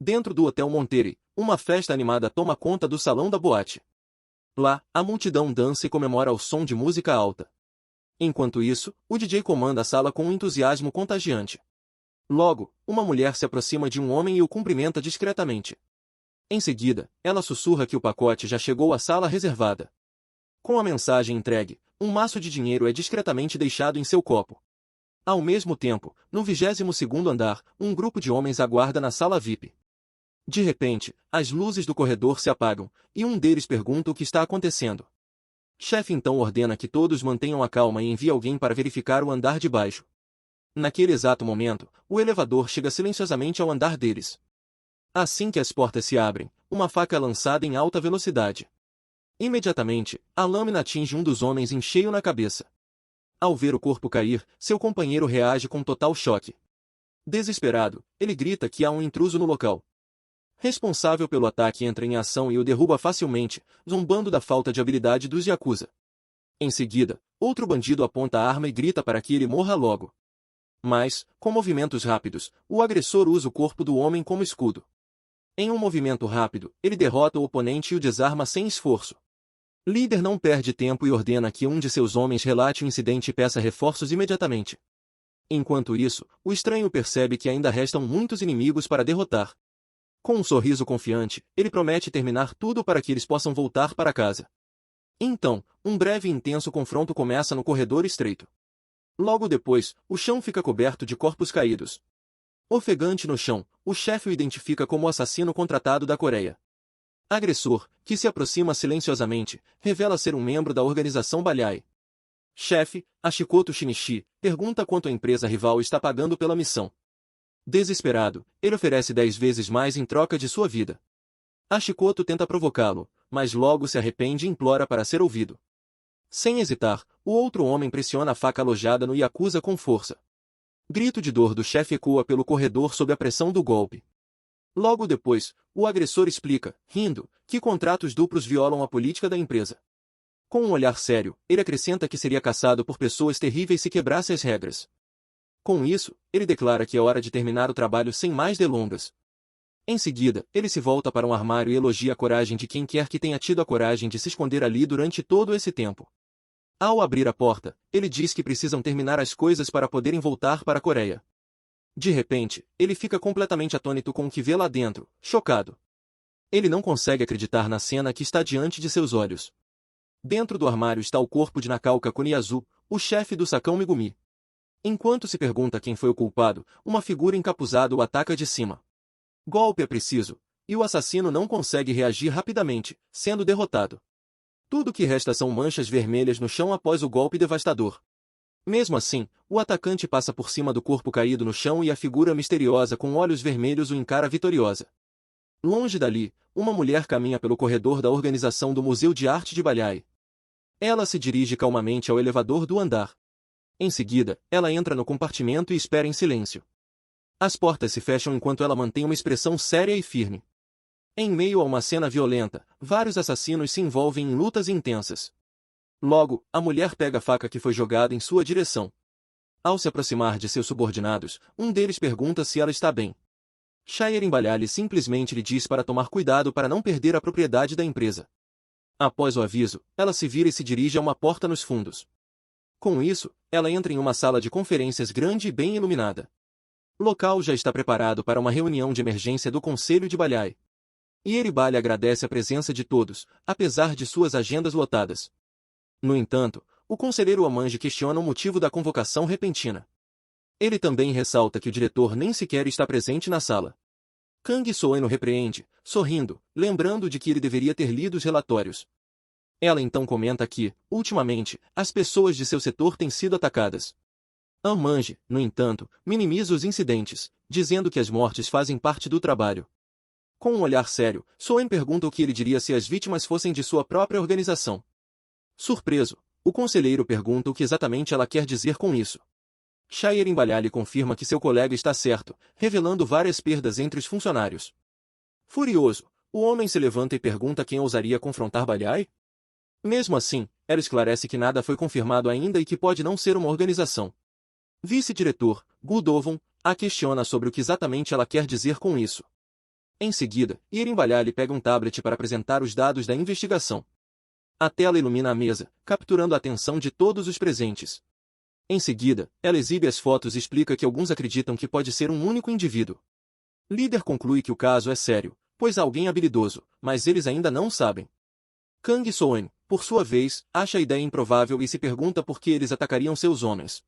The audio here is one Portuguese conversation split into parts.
Dentro do Hotel Monterey, uma festa animada toma conta do salão da boate. Lá, a multidão dança e comemora ao som de música alta. Enquanto isso, o DJ comanda a sala com um entusiasmo contagiante. Logo, uma mulher se aproxima de um homem e o cumprimenta discretamente. Em seguida, ela sussurra que o pacote já chegou à sala reservada. Com a mensagem entregue, um maço de dinheiro é discretamente deixado em seu copo. Ao mesmo tempo, no 22º andar, um grupo de homens aguarda na sala VIP. De repente, as luzes do corredor se apagam, e um deles pergunta o que está acontecendo. Chefe então ordena que todos mantenham a calma e envia alguém para verificar o andar de baixo. Naquele exato momento, o elevador chega silenciosamente ao andar deles. Assim que as portas se abrem, uma faca é lançada em alta velocidade. Imediatamente, a lâmina atinge um dos homens em cheio na cabeça. Ao ver o corpo cair, seu companheiro reage com total choque. Desesperado, ele grita que há um intruso no local. Responsável pelo ataque entra em ação e o derruba facilmente, zombando da falta de habilidade dos Yakuza. Em seguida, outro bandido aponta a arma e grita para que ele morra logo. Mas, com movimentos rápidos, o agressor usa o corpo do homem como escudo. Em um movimento rápido, ele derrota o oponente e o desarma sem esforço. Líder não perde tempo e ordena que um de seus homens relate o incidente e peça reforços imediatamente. Enquanto isso, o estranho percebe que ainda restam muitos inimigos para derrotar. Com um sorriso confiante, ele promete terminar tudo para que eles possam voltar para casa. Então, um breve e intenso confronto começa no corredor estreito. Logo depois, o chão fica coberto de corpos caídos. Ofegante no chão, o chefe o identifica como o assassino contratado da Coreia. Agressor, que se aproxima silenciosamente, revela ser um membro da organização Balyai. Chefe, Ashikoto Shinichi, pergunta quanto a empresa rival está pagando pela missão. Desesperado, ele oferece 10 vezes mais em troca de sua vida. Ashikoto tenta provocá-lo, mas logo se arrepende e implora para ser ouvido. Sem hesitar, o outro homem pressiona a faca alojada no Yakuza com força. Grito de dor do chefe ecoa pelo corredor sob a pressão do golpe. Logo depois, o agressor explica, rindo, que contratos duplos violam a política da empresa. Com um olhar sério, ele acrescenta que seria caçado por pessoas terríveis se quebrasse as regras. Com isso, ele declara que é hora de terminar o trabalho sem mais delongas. Em seguida, ele se volta para um armário e elogia a coragem de quem quer que tenha tido a coragem de se esconder ali durante todo esse tempo. Ao abrir a porta, ele diz que precisam terminar as coisas para poderem voltar para a Coreia. De repente, ele fica completamente atônito com o que vê lá dentro, chocado. Ele não consegue acreditar na cena que está diante de seus olhos. Dentro do armário está o corpo de Nakaoka Kuniyazu, o chefe do Sakão Megumi. Enquanto se pergunta quem foi o culpado, uma figura encapuzada o ataca de cima. Golpe é preciso, e o assassino não consegue reagir rapidamente, sendo derrotado. Tudo que resta são manchas vermelhas no chão após o golpe devastador. Mesmo assim, o atacante passa por cima do corpo caído no chão e a figura misteriosa com olhos vermelhos o encara vitoriosa. Longe dali, uma mulher caminha pelo corredor da organização do Museu de Arte de Balyai. Ela se dirige calmamente ao elevador do andar. Em seguida, ela entra no compartimento e espera em silêncio. As portas se fecham enquanto ela mantém uma expressão séria e firme. Em meio a uma cena violenta, vários assassinos se envolvem em lutas intensas. Logo, a mulher pega a faca que foi jogada em sua direção. Ao se aproximar de seus subordinados, um deles pergunta se ela está bem. Shire Embalhale simplesmente lhe diz para tomar cuidado para não perder a propriedade da empresa. Após o aviso, ela se vira e se dirige a uma porta nos fundos. Com isso, ela entra em uma sala de conferências grande e bem iluminada. O local já está preparado para uma reunião de emergência do Conselho de Balyai. Yeribali agradece a presença de todos, apesar de suas agendas lotadas. No entanto, o conselheiro Amanji questiona o motivo da convocação repentina. Ele também ressalta que o diretor nem sequer está presente na sala. Kang Soeno repreende, sorrindo, lembrando de que ele deveria ter lido os relatórios. Ela então comenta que, ultimamente, as pessoas de seu setor têm sido atacadas. Amanji, no entanto, minimiza os incidentes, dizendo que as mortes fazem parte do trabalho. Com um olhar sério, Soen pergunta o que ele diria se as vítimas fossem de sua própria organização. Surpreso, o conselheiro pergunta o que exatamente ela quer dizer com isso. Shire Embalhale confirma que seu colega está certo, revelando várias perdas entre os funcionários. Furioso, o homem se levanta e pergunta quem ousaria confrontar Balyai? Mesmo assim, ela esclarece que nada foi confirmado ainda e que pode não ser uma organização. Vice-diretor, Gudovon, a questiona sobre o que exatamente ela quer dizer com isso. Em seguida, Irimbalhali pega um tablet para apresentar os dados da investigação. A tela ilumina a mesa, capturando a atenção de todos os presentes. Em seguida, ela exibe as fotos e explica que alguns acreditam que pode ser um único indivíduo. Líder conclui que o caso é sério, pois há alguém habilidoso, mas eles ainda não sabem. Kang Soen, por sua vez, acha a ideia improvável e se pergunta por que eles atacariam seus homens.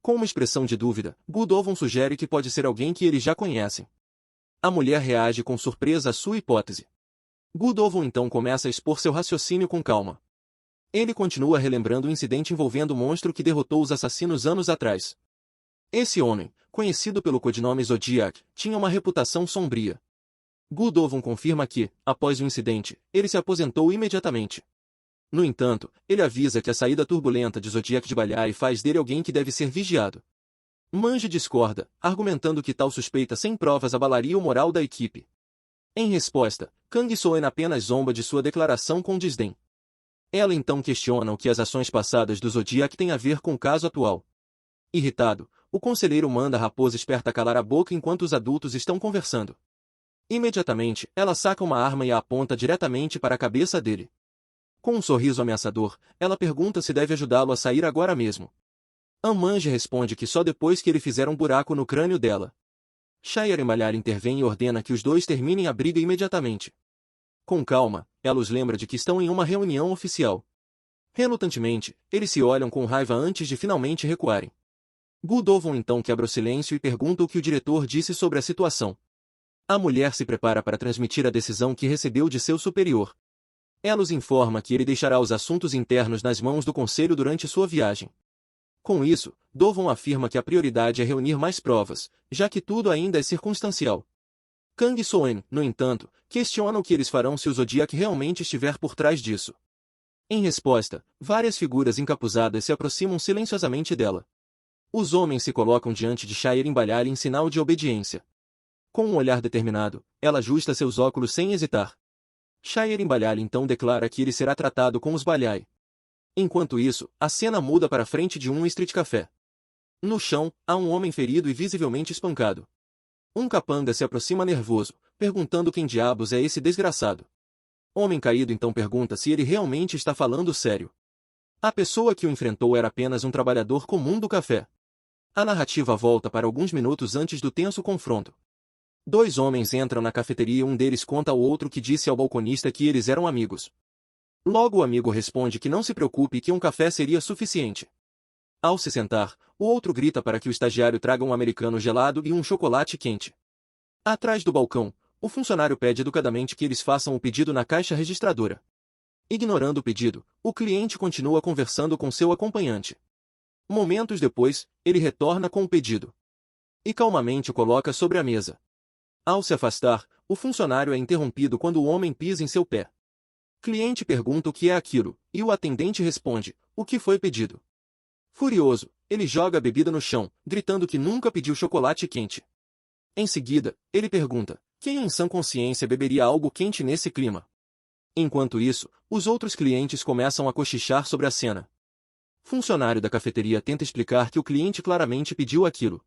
Com uma expressão de dúvida, Gu Dovon sugere que pode ser alguém que eles já conhecem. A mulher reage com surpresa à sua hipótese. Gu Dovon então começa a expor seu raciocínio com calma. Ele continua relembrando o incidente envolvendo o monstro que derrotou os assassinos anos atrás. Esse homem, conhecido pelo codinome Zodiac, tinha uma reputação sombria. Gu Dovon confirma que, após o incidente, ele se aposentou imediatamente. No entanto, ele avisa que a saída turbulenta de Zodiac de Balhai faz dele alguém que deve ser vigiado. Manji discorda, argumentando que tal suspeita sem provas abalaria o moral da equipe. Em resposta, Kang Soen apenas zomba de sua declaração com desdém. Ela então questiona o que as ações passadas do Zodiac têm a ver com o caso atual. Irritado, o conselheiro manda a raposa esperta calar a boca enquanto os adultos estão conversando. Imediatamente, ela saca uma arma e a aponta diretamente para a cabeça dele. Com um sorriso ameaçador, ela pergunta se deve ajudá-lo a sair agora mesmo. Amanji responde que só depois que ele fizer um buraco no crânio dela. Shire Malhar intervém e ordena que os dois terminem a briga imediatamente. Com calma, ela os lembra de que estão em uma reunião oficial. Relutantemente, eles se olham com raiva antes de finalmente recuarem. Gu Dovon então quebra o silêncio e pergunta o que o diretor disse sobre a situação. A mulher se prepara para transmitir a decisão que recebeu de seu superior. Ela os informa que ele deixará os assuntos internos nas mãos do conselho durante sua viagem. Com isso, Dovon afirma que a prioridade é reunir mais provas, já que tudo ainda é circunstancial. Kang Soen, no entanto, questiona o que eles farão se o Zodiac realmente estiver por trás disso. Em resposta, várias figuras encapuzadas se aproximam silenciosamente dela. Os homens se colocam diante de Shire Balhar em sinal de obediência. Com um olhar determinado, ela ajusta seus óculos sem hesitar. Shire Balhar então declara que ele será tratado com os Balhai. Enquanto isso, a cena muda para frente de um street café. No chão, há um homem ferido e visivelmente espancado. Um capanga se aproxima nervoso, perguntando quem diabos é esse desgraçado. Homem caído então pergunta se ele realmente está falando sério. A pessoa que o enfrentou era apenas um trabalhador comum do café. A narrativa volta para alguns minutos antes do tenso confronto. Dois homens entram na cafeteria e um deles conta ao outro que disse ao balconista que eles eram amigos. Logo o amigo responde que não se preocupe e que um café seria suficiente. Ao se sentar, o outro grita para que o estagiário traga um americano gelado e um chocolate quente. Atrás do balcão, o funcionário pede educadamente que eles façam o pedido na caixa registradora. Ignorando o pedido, o cliente continua conversando com seu acompanhante. Momentos depois, ele retorna com o pedido. E calmamente o coloca sobre a mesa. Ao se afastar, o funcionário é interrompido quando o homem pisa em seu pé. Cliente pergunta o que é aquilo, e o atendente responde, o que foi pedido. Furioso, ele joga a bebida no chão, gritando que nunca pediu chocolate quente. Em seguida, ele pergunta, quem em sã consciência beberia algo quente nesse clima? Enquanto isso, os outros clientes começam a cochichar sobre a cena. Funcionário da cafeteria tenta explicar que o cliente claramente pediu aquilo.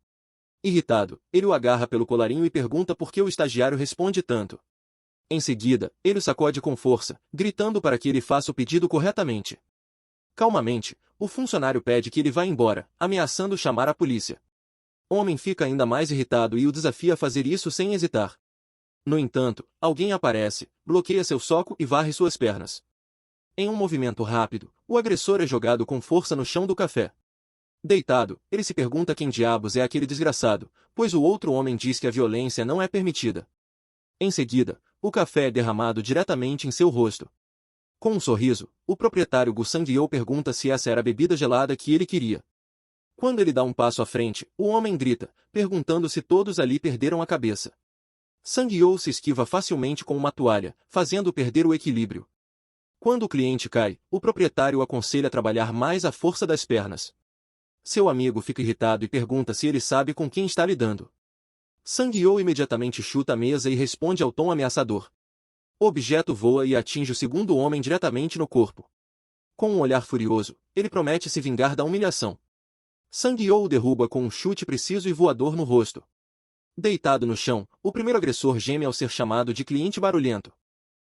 Irritado, ele o agarra pelo colarinho e pergunta por que o estagiário responde tanto. Em seguida, ele o sacode com força, gritando para que ele faça o pedido corretamente. Calmamente, o funcionário pede que ele vá embora, ameaçando chamar a polícia. O homem fica ainda mais irritado e o desafia a fazer isso sem hesitar. No entanto, alguém aparece, bloqueia seu soco e varre suas pernas. Em um movimento rápido, o agressor é jogado com força no chão do café. Deitado, ele se pergunta quem diabos é aquele desgraçado, pois o outro homem diz que a violência não é permitida. Em seguida, o café é derramado diretamente em seu rosto. Com um sorriso, o proprietário Gu Sang-yeol pergunta se essa era a bebida gelada que ele queria. Quando ele dá um passo à frente, o homem grita, perguntando se todos ali perderam a cabeça. Sang-yeol se esquiva facilmente com uma toalha, fazendo perder o equilíbrio. Quando o cliente cai, o proprietário o aconselha a trabalhar mais a força das pernas. Seu amigo fica irritado e pergunta se ele sabe com quem está lidando. Sang-yeol imediatamente chuta a mesa e responde ao tom ameaçador. O objeto voa e atinge o segundo homem diretamente no corpo. Com um olhar furioso, ele promete se vingar da humilhação. Sang-yeol o derruba com um chute preciso e voador no rosto. Deitado no chão, o primeiro agressor geme ao ser chamado de cliente barulhento.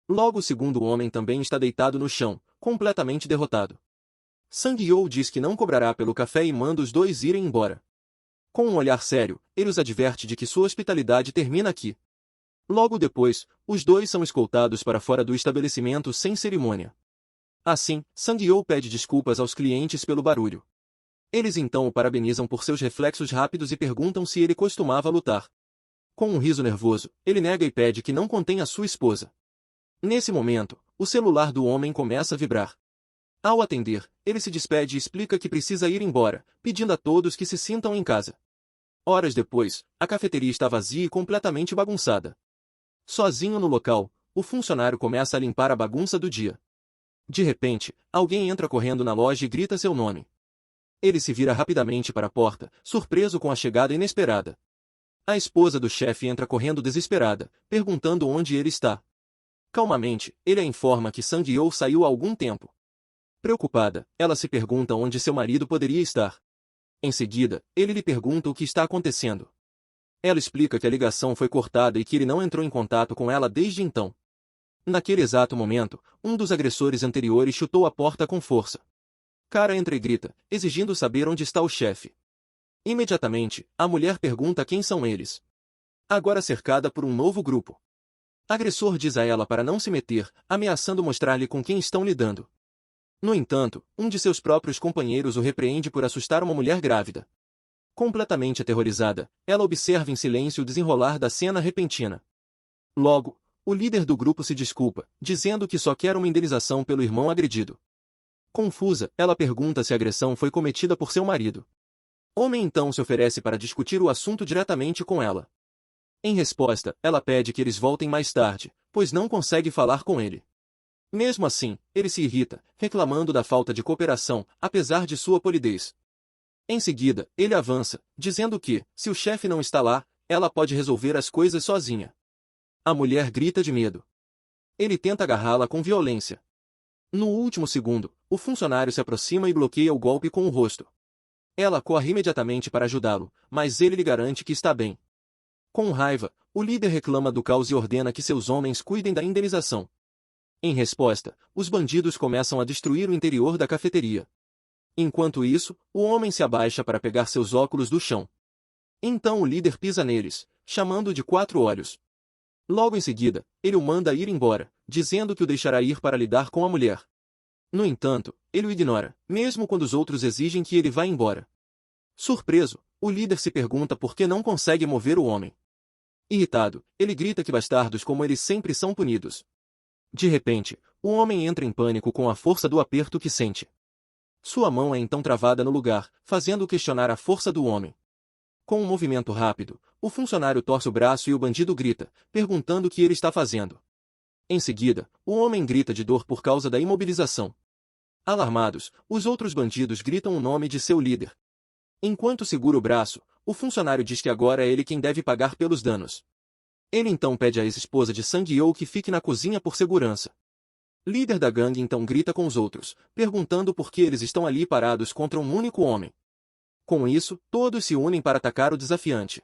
Logo o segundo homem também está deitado no chão, completamente derrotado. Sang-yeol diz que não cobrará pelo café e manda os dois irem embora. Com um olhar sério, ele os adverte de que sua hospitalidade termina aqui. Logo depois, os dois são escoltados para fora do estabelecimento sem cerimônia. Assim, Sang-yeol pede desculpas aos clientes pelo barulho. Eles então o parabenizam por seus reflexos rápidos e perguntam se ele costumava lutar. Com um riso nervoso, ele nega e pede que não contenha sua esposa. Nesse momento, o celular do homem começa a vibrar. Ao atender, ele se despede e explica que precisa ir embora, pedindo a todos que se sintam em casa. Horas depois, a cafeteria está vazia e completamente bagunçada. Sozinho no local, o funcionário começa a limpar a bagunça do dia. De repente, alguém entra correndo na loja e grita seu nome. Ele se vira rapidamente para a porta, surpreso com a chegada inesperada. A esposa do chefe entra correndo desesperada, perguntando onde ele está. Calmamente, ele a informa que Sang-yeol saiu há algum tempo. Preocupada, ela se pergunta onde seu marido poderia estar. Em seguida, ele lhe pergunta o que está acontecendo. Ela explica que a ligação foi cortada e que ele não entrou em contato com ela desde então. Naquele exato momento, um dos agressores anteriores chutou a porta com força. Cara entra e grita, exigindo saber onde está o chefe. Imediatamente, a mulher pergunta quem são eles. Agora cercada por um novo grupo. Agressor diz a ela para não se meter, ameaçando mostrar-lhe com quem estão lidando. No entanto, um de seus próprios companheiros o repreende por assustar uma mulher grávida. Completamente aterrorizada, ela observa em silêncio o desenrolar da cena repentina. Logo, o líder do grupo se desculpa, dizendo que só quer uma indenização pelo irmão agredido. Confusa, ela pergunta se a agressão foi cometida por seu marido. Homem então se oferece para discutir o assunto diretamente com ela. Em resposta, ela pede que eles voltem mais tarde, pois não consegue falar com ele. Mesmo assim, ele se irrita, reclamando da falta de cooperação, apesar de sua polidez. Em seguida, ele avança, dizendo que, se o chefe não está lá, ela pode resolver as coisas sozinha. A mulher grita de medo. Ele tenta agarrá-la com violência. No último segundo, o funcionário se aproxima e bloqueia o golpe com o rosto. Ela corre imediatamente para ajudá-lo, mas ele lhe garante que está bem. Com raiva, o líder reclama do caos e ordena que seus homens cuidem da indenização. Em resposta, os bandidos começam a destruir o interior da cafeteria. Enquanto isso, o homem se abaixa para pegar seus óculos do chão. Então o líder pisa neles, chamando-o de 4 olhos. Logo em seguida, ele o manda ir embora, dizendo que o deixará ir para lidar com a mulher. No entanto, ele o ignora, mesmo quando os outros exigem que ele vá embora. Surpreso, o líder se pergunta por que não consegue mover o homem. Irritado, ele grita que bastardos como ele sempre são punidos. De repente, o homem entra em pânico com a força do aperto que sente. Sua mão é então travada no lugar, fazendo-o questionar a força do homem. Com um movimento rápido, o funcionário torce o braço e o bandido grita, perguntando o que ele está fazendo. Em seguida, o homem grita de dor por causa da imobilização. Alarmados, os outros bandidos gritam o nome de seu líder. Enquanto segura o braço, o funcionário diz que agora é ele quem deve pagar pelos danos. Ele então pede à ex-esposa de Sang-yeol que fique na cozinha por segurança. Líder da gangue então grita com os outros, perguntando por que eles estão ali parados contra um único homem. Com isso, todos se unem para atacar o desafiante.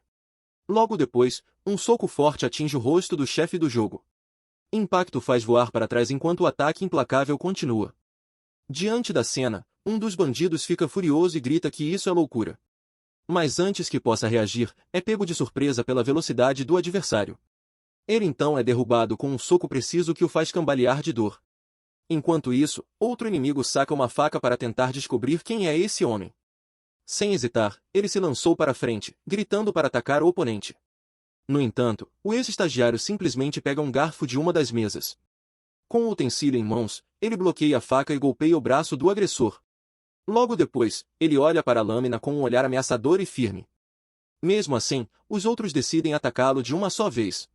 Logo depois, um soco forte atinge o rosto do chefe do jogo. Impacto faz voar para trás enquanto o ataque implacável continua. Diante da cena, um dos bandidos fica furioso e grita que isso é loucura. Mas antes que possa reagir, é pego de surpresa pela velocidade do adversário. Ele então é derrubado com um soco preciso que o faz cambalear de dor. Enquanto isso, outro inimigo saca uma faca para tentar descobrir quem é esse homem. Sem hesitar, ele se lançou para frente, gritando para atacar o oponente. No entanto, o ex-estagiário simplesmente pega um garfo de uma das mesas. Com o utensílio em mãos, ele bloqueia a faca e golpeia o braço do agressor. Logo depois, ele olha para a lâmina com um olhar ameaçador e firme. Mesmo assim, os outros decidem atacá-lo de uma só vez.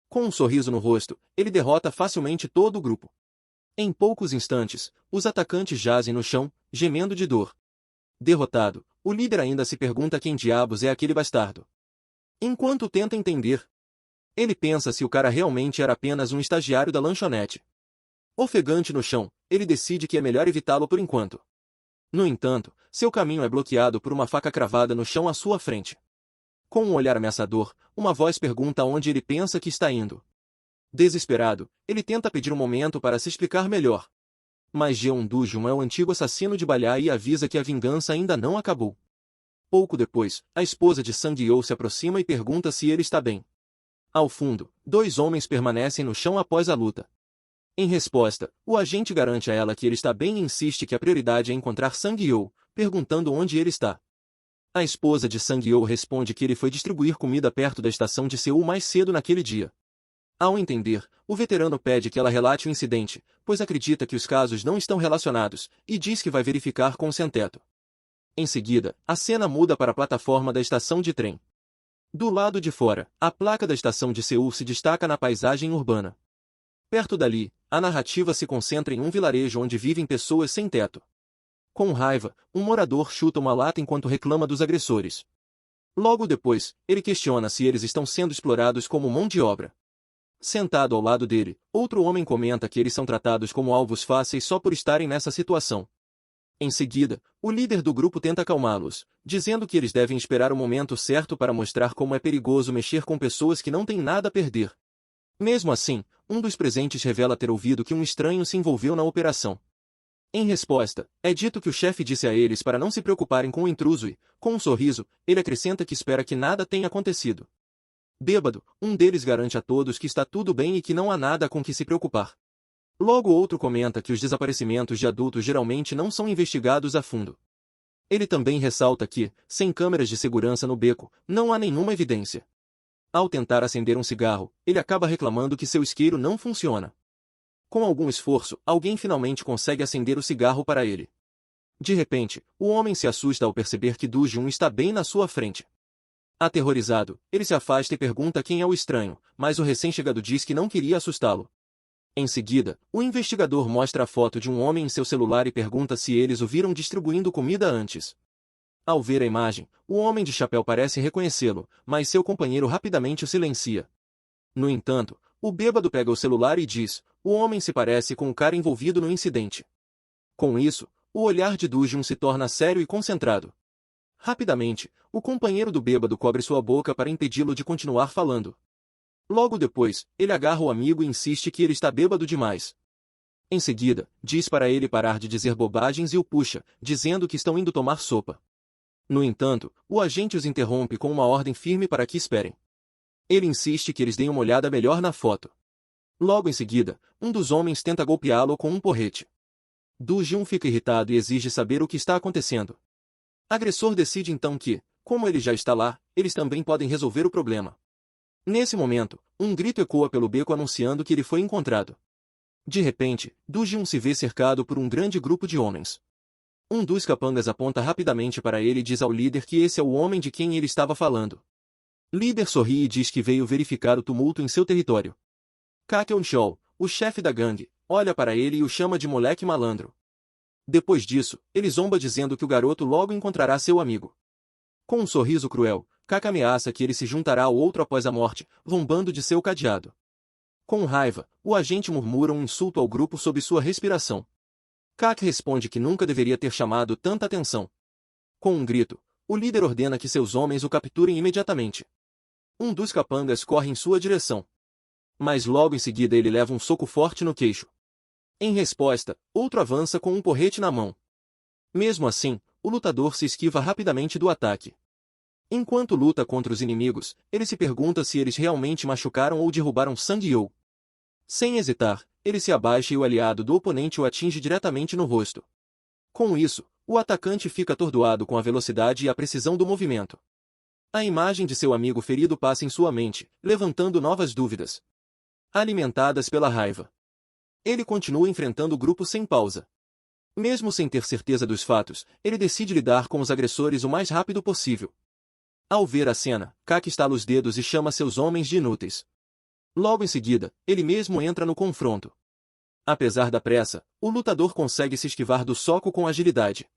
Com um sorriso no rosto, ele derrota facilmente todo o grupo. Em poucos instantes, os atacantes jazem no chão, gemendo de dor. Derrotado, o líder ainda se pergunta quem diabos é aquele bastardo. Enquanto tenta entender, ele pensa se o cara realmente era apenas um estagiário da lanchonete. Ofegante no chão, ele decide que é melhor evitá-lo por enquanto. No entanto, seu caminho é bloqueado por uma faca cravada no chão à sua frente. Com um olhar ameaçador, uma voz pergunta aonde ele pensa que está indo. Desesperado, ele tenta pedir um momento para se explicar melhor. Mas Jeon Do-jun é o antigo assassino de Balha e avisa que a vingança ainda não acabou. Pouco depois, a esposa de Sang-yeol se aproxima e pergunta se ele está bem. Ao fundo, dois homens permanecem no chão após a luta. Em resposta, o agente garante a ela que ele está bem e insiste que a prioridade é encontrar Sang-yeol, perguntando onde ele está. A esposa de Sang-yeol responde que ele foi distribuir comida perto da estação de Seul mais cedo naquele dia. Ao entender, o veterano pede que ela relate o incidente, pois acredita que os casos não estão relacionados, e diz que vai verificar com o sem-teto. Em seguida, a cena muda para a plataforma da estação de trem. Do lado de fora, a placa da estação de Seul se destaca na paisagem urbana. Perto dali, a narrativa se concentra em um vilarejo onde vivem pessoas sem teto. Com raiva, um morador chuta uma lata enquanto reclama dos agressores. Logo depois, ele questiona se eles estão sendo explorados como mão de obra. Sentado ao lado dele, outro homem comenta que eles são tratados como alvos fáceis só por estarem nessa situação. Em seguida, o líder do grupo tenta acalmá-los, dizendo que eles devem esperar o momento certo para mostrar como é perigoso mexer com pessoas que não têm nada a perder. Mesmo assim, um dos presentes revela ter ouvido que um estranho se envolveu na operação. Em resposta, é dito que o chefe disse a eles para não se preocuparem com o intruso e, com um sorriso, ele acrescenta que espera que nada tenha acontecido. Bêbado, um deles garante a todos que está tudo bem e que não há nada com que se preocupar. Logo outro comenta que os desaparecimentos de adultos geralmente não são investigados a fundo. Ele também ressalta que, sem câmeras de segurança no beco, não há nenhuma evidência. Ao tentar acender um cigarro, ele acaba reclamando que seu isqueiro não funciona. Com algum esforço, alguém finalmente consegue acender o cigarro para ele. De repente, o homem se assusta ao perceber que Do-jun está bem na sua frente. Aterrorizado, ele se afasta e pergunta quem é o estranho, mas o recém-chegado diz que não queria assustá-lo. Em seguida, o investigador mostra a foto de um homem em seu celular e pergunta se eles o viram distribuindo comida antes. Ao ver a imagem, o homem de chapéu parece reconhecê-lo, mas seu companheiro rapidamente o silencia. No entanto, o bêbado pega o celular e diz: o homem se parece com o cara envolvido no incidente. Com isso, o olhar de Do-jun se torna sério e concentrado. Rapidamente, o companheiro do bêbado cobre sua boca para impedi-lo de continuar falando. Logo depois, ele agarra o amigo e insiste que ele está bêbado demais. Em seguida, diz para ele parar de dizer bobagens e o puxa, dizendo que estão indo tomar sopa. No entanto, o agente os interrompe com uma ordem firme para que esperem. Ele insiste que eles deem uma olhada melhor na foto. Logo em seguida, um dos homens tenta golpeá-lo com um porrete. Do-jun fica irritado e exige saber o que está acontecendo. O agressor decide então que, como ele já está lá, eles também podem resolver o problema. Nesse momento, um grito ecoa pelo beco anunciando que ele foi encontrado. De repente, Do-jun se vê cercado por um grande grupo de homens. Um dos capangas aponta rapidamente para ele e diz ao líder que esse é o homem de quem ele estava falando. Líder sorri e diz que veio verificar o tumulto em seu território. Kakeon-chol, o chefe da gangue, olha para ele e o chama de moleque malandro. Depois disso, ele zomba dizendo que o garoto logo encontrará seu amigo. Com um sorriso cruel, Kaka ameaça que ele se juntará ao outro após a morte, zombando de seu cadeado. Com raiva, o agente murmura um insulto ao grupo sob sua respiração. Kaka responde que nunca deveria ter chamado tanta atenção. Com um grito, o líder ordena que seus homens o capturem imediatamente. Um dos capangas corre em sua direção. Mas logo em seguida ele leva um soco forte no queixo. Em resposta, outro avança com um porrete na mão. Mesmo assim, o lutador se esquiva rapidamente do ataque. Enquanto luta contra os inimigos, ele se pergunta se eles realmente machucaram ou derrubaram Sang-yeol. Sem hesitar, ele se abaixa e o aliado do oponente o atinge diretamente no rosto. Com isso, o atacante fica atordoado com a velocidade e a precisão do movimento. A imagem de seu amigo ferido passa em sua mente, levantando novas dúvidas. Alimentadas pela raiva, ele continua enfrentando o grupo sem pausa. Mesmo sem ter certeza dos fatos, ele decide lidar com os agressores o mais rápido possível. Ao ver a cena, Kaka estala os dedos e chama seus homens de inúteis. Logo em seguida, ele mesmo entra no confronto. Apesar da pressa, o lutador consegue se esquivar do soco com agilidade.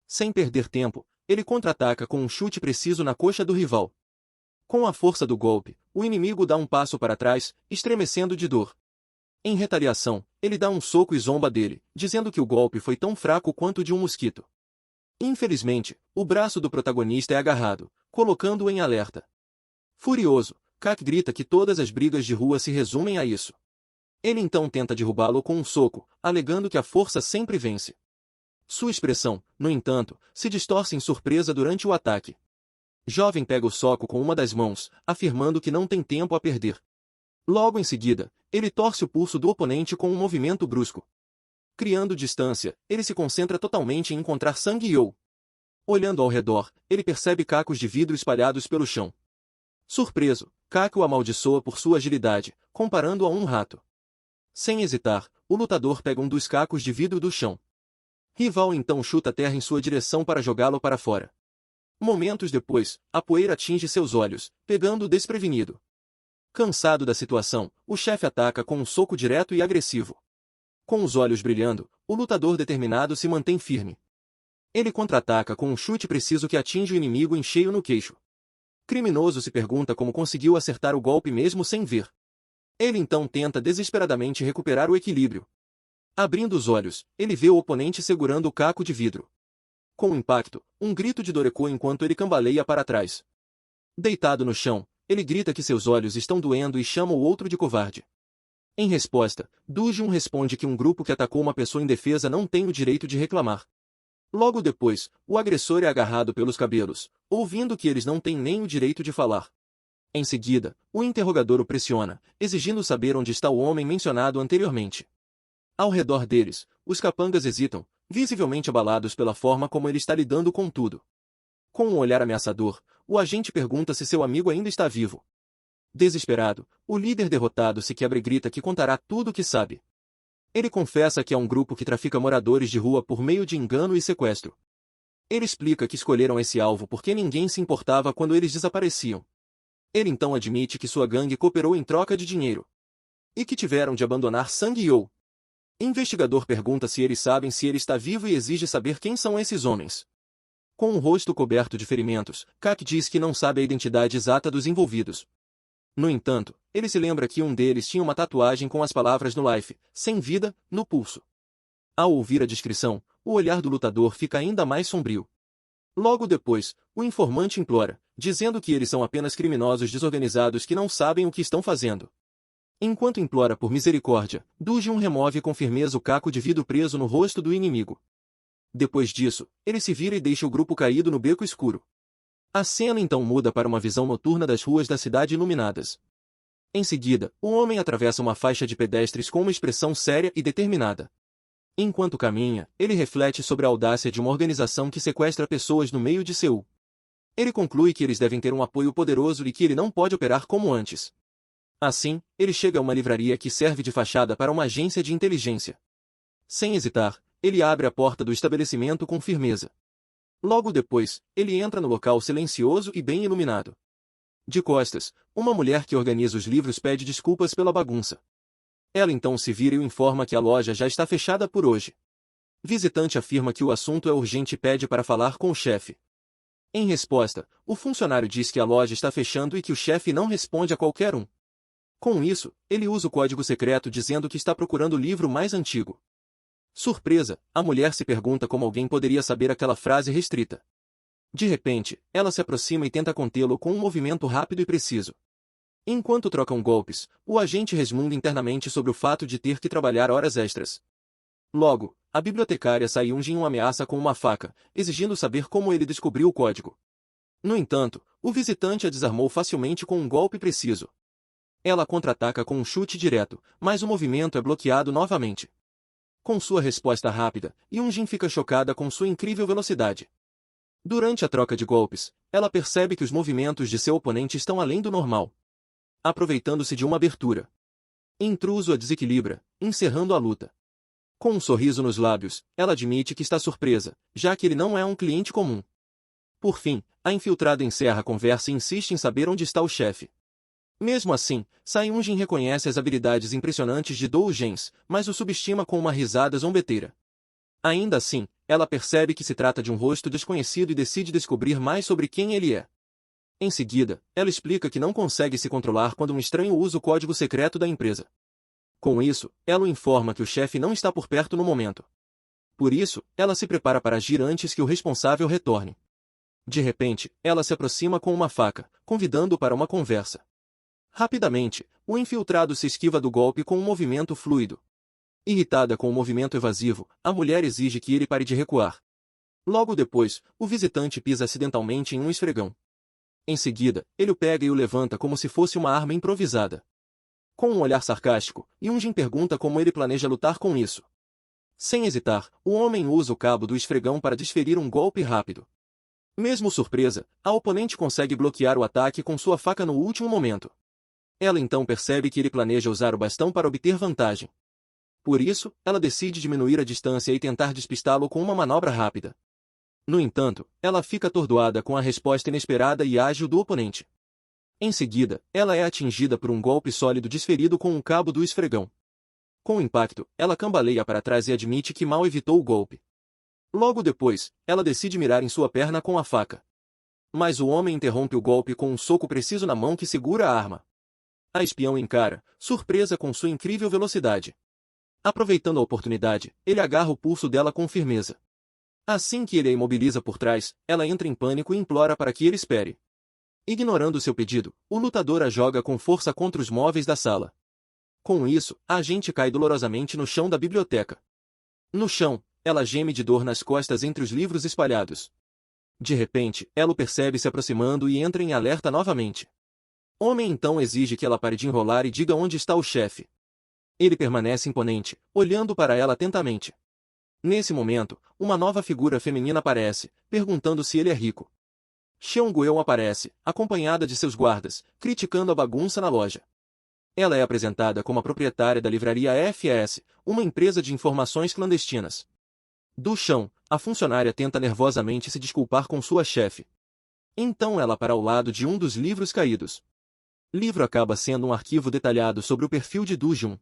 Sem perder tempo, ele contra-ataca com um chute preciso na coxa do rival. Com a força do golpe, o inimigo dá um passo para trás, estremecendo de dor. Em retaliação, ele dá um soco e zomba dele, dizendo que o golpe foi tão fraco quanto o de um mosquito. Infelizmente, o braço do protagonista é agarrado, colocando-o em alerta. Furioso, Kak grita que todas as brigas de rua se resumem a isso. Ele então tenta derrubá-lo com um soco, alegando que a força sempre vence. Sua expressão, no entanto, se distorce em surpresa durante o ataque. Jovem pega o soco com uma das mãos, afirmando que não tem tempo a perder. Logo em seguida, ele torce o pulso do oponente com um movimento brusco. Criando distância, ele se concentra totalmente em encontrar Sang-Yeou. Olhando ao redor, ele percebe cacos de vidro espalhados pelo chão. Surpreso, Kak o amaldiçoa por sua agilidade, comparando-o a um rato. Sem hesitar, o lutador pega um dos cacos de vidro do chão. Rival então chuta a terra em sua direção para jogá-lo para fora. Momentos depois, a poeira atinge seus olhos, pegando-o desprevenido. Cansado da situação, o chefe ataca com um soco direto e agressivo. Com os olhos brilhando, o lutador determinado se mantém firme. Ele contra-ataca com um chute preciso que atinge o inimigo em cheio no queixo. Criminoso se pergunta como conseguiu acertar o golpe mesmo sem ver. Ele então tenta desesperadamente recuperar o equilíbrio. Abrindo os olhos, ele vê o oponente segurando o caco de vidro. Com o impacto, um grito de dor ecoa enquanto ele cambaleia para trás. Deitado no chão, ele grita que seus olhos estão doendo e chama o outro de covarde. Em resposta, Do-jun responde que um grupo que atacou uma pessoa indefesa não tem o direito de reclamar. Logo depois, o agressor é agarrado pelos cabelos, ouvindo que eles não têm nem o direito de falar. Em seguida, o interrogador o pressiona, exigindo saber onde está o homem mencionado anteriormente. Ao redor deles, os capangas hesitam, visivelmente abalados pela forma como ele está lidando com tudo. Com um olhar ameaçador, o agente pergunta se seu amigo ainda está vivo. Desesperado, o líder derrotado se quebra e grita que contará tudo o que sabe. Ele confessa que é um grupo que trafica moradores de rua por meio de engano e sequestro. Ele explica que escolheram esse alvo porque ninguém se importava quando eles desapareciam. Ele então admite que sua gangue cooperou em troca de dinheiro. E que tiveram de abandonar Sang-Yeou. Investigador pergunta se eles sabem se ele está vivo e exige saber quem são esses homens. Com o rosto coberto de ferimentos, Kak diz que não sabe a identidade exata dos envolvidos. No entanto, ele se lembra que um deles tinha uma tatuagem com as palavras no Life, sem vida, no pulso. Ao ouvir a descrição, o olhar do lutador fica ainda mais sombrio. Logo depois, o informante implora, dizendo que eles são apenas criminosos desorganizados que não sabem o que estão fazendo. Enquanto implora por misericórdia, Do-jun remove com firmeza o caco de vidro preso no rosto do inimigo. Depois disso, ele se vira e deixa o grupo caído no beco escuro. A cena então muda para uma visão noturna das ruas da cidade iluminadas. Em seguida, o homem atravessa uma faixa de pedestres com uma expressão séria e determinada. Enquanto caminha, ele reflete sobre a audácia de uma organização que sequestra pessoas no meio de Seul. Ele conclui que eles devem ter um apoio poderoso e que ele não pode operar como antes. Assim, ele chega a uma livraria que serve de fachada para uma agência de inteligência. Sem hesitar, ele abre a porta do estabelecimento com firmeza. Logo depois, ele entra no local silencioso e bem iluminado. De costas, uma mulher que organiza os livros pede desculpas pela bagunça. Ela então se vira e o informa que a loja já está fechada por hoje. Visitante afirma que o assunto é urgente e pede para falar com o chefe. Em resposta, o funcionário diz que a loja está fechando e que o chefe não responde a qualquer um. Com isso, ele usa o código secreto dizendo que está procurando o livro mais antigo. Surpresa, a mulher se pergunta como alguém poderia saber aquela frase restrita. De repente, ela se aproxima e tenta contê-lo com um movimento rápido e preciso. Enquanto trocam golpes, o agente resmunga internamente sobre o fato de ter que trabalhar horas extras. Logo, a bibliotecária Saiyunjin o ameaça com uma faca, exigindo saber como ele descobriu o código. No entanto, o visitante a desarmou facilmente com um golpe preciso. Ela contra-ataca com um chute direto, mas o movimento é bloqueado novamente. Com sua resposta rápida, Yunjin fica chocada com sua incrível velocidade. Durante a troca de golpes, ela percebe que os movimentos de seu oponente estão além do normal. Aproveitando-se de uma abertura, intruso a desequilibra, encerrando a luta. Com um sorriso nos lábios, ela admite que está surpresa, já que ele não é um cliente comum. Por fim, a infiltrada encerra a conversa e insiste em saber onde está o chefe. Mesmo assim, Saiyunjin reconhece as habilidades impressionantes de Do-jens, mas o subestima com uma risada zombeteira. Ainda assim, ela percebe que se trata de um rosto desconhecido e decide descobrir mais sobre quem ele é. Em seguida, ela explica que não consegue se controlar quando um estranho usa o código secreto da empresa. Com isso, ela o informa que o chefe não está por perto no momento. Por isso, ela se prepara para agir antes que o responsável retorne. De repente, ela se aproxima com uma faca, convidando-o para uma conversa. Rapidamente, o infiltrado se esquiva do golpe com um movimento fluido. Irritada com o movimento evasivo, a mulher exige que ele pare de recuar. Logo depois, o visitante pisa acidentalmente em um esfregão. Em seguida, ele o pega e o levanta como se fosse uma arma improvisada. Com um olhar sarcástico, Yunjin pergunta como ele planeja lutar com isso. Sem hesitar, o homem usa o cabo do esfregão para desferir um golpe rápido. Mesmo surpresa, a oponente consegue bloquear o ataque com sua faca no último momento. Ela então percebe que ele planeja usar o bastão para obter vantagem. Por isso, ela decide diminuir a distância e tentar despistá-lo com uma manobra rápida. No entanto, ela fica atordoada com a resposta inesperada e ágil do oponente. Em seguida, ela é atingida por um golpe sólido desferido com um cabo do esfregão. Com o impacto, ela cambaleia para trás e admite que mal evitou o golpe. Logo depois, ela decide mirar em sua perna com a faca. Mas o homem interrompe o golpe com um soco preciso na mão que segura a arma. A espião encara, surpresa com sua incrível velocidade. Aproveitando a oportunidade, ele agarra o pulso dela com firmeza. Assim que ele a imobiliza por trás, ela entra em pânico e implora para que ele espere. Ignorando seu pedido, o lutador a joga com força contra os móveis da sala. Com isso, a agente cai dolorosamente no chão da biblioteca. No chão, ela geme de dor nas costas entre os livros espalhados. De repente, ela o percebe se aproximando e entra em alerta novamente. Homem então exige que ela pare de enrolar e diga onde está o chefe. Ele permanece imponente, olhando para ela atentamente. Nesse momento, uma nova figura feminina aparece, perguntando se ele é rico. Xiongguo aparece, acompanhada de seus guardas, criticando a bagunça na loja. Ela é apresentada como a proprietária da livraria FS, uma empresa de informações clandestinas. Do chão, a funcionária tenta nervosamente se desculpar com sua chefe. Então ela para ao lado de um dos livros caídos. Livro acaba sendo um arquivo detalhado sobre o perfil de Du Jun.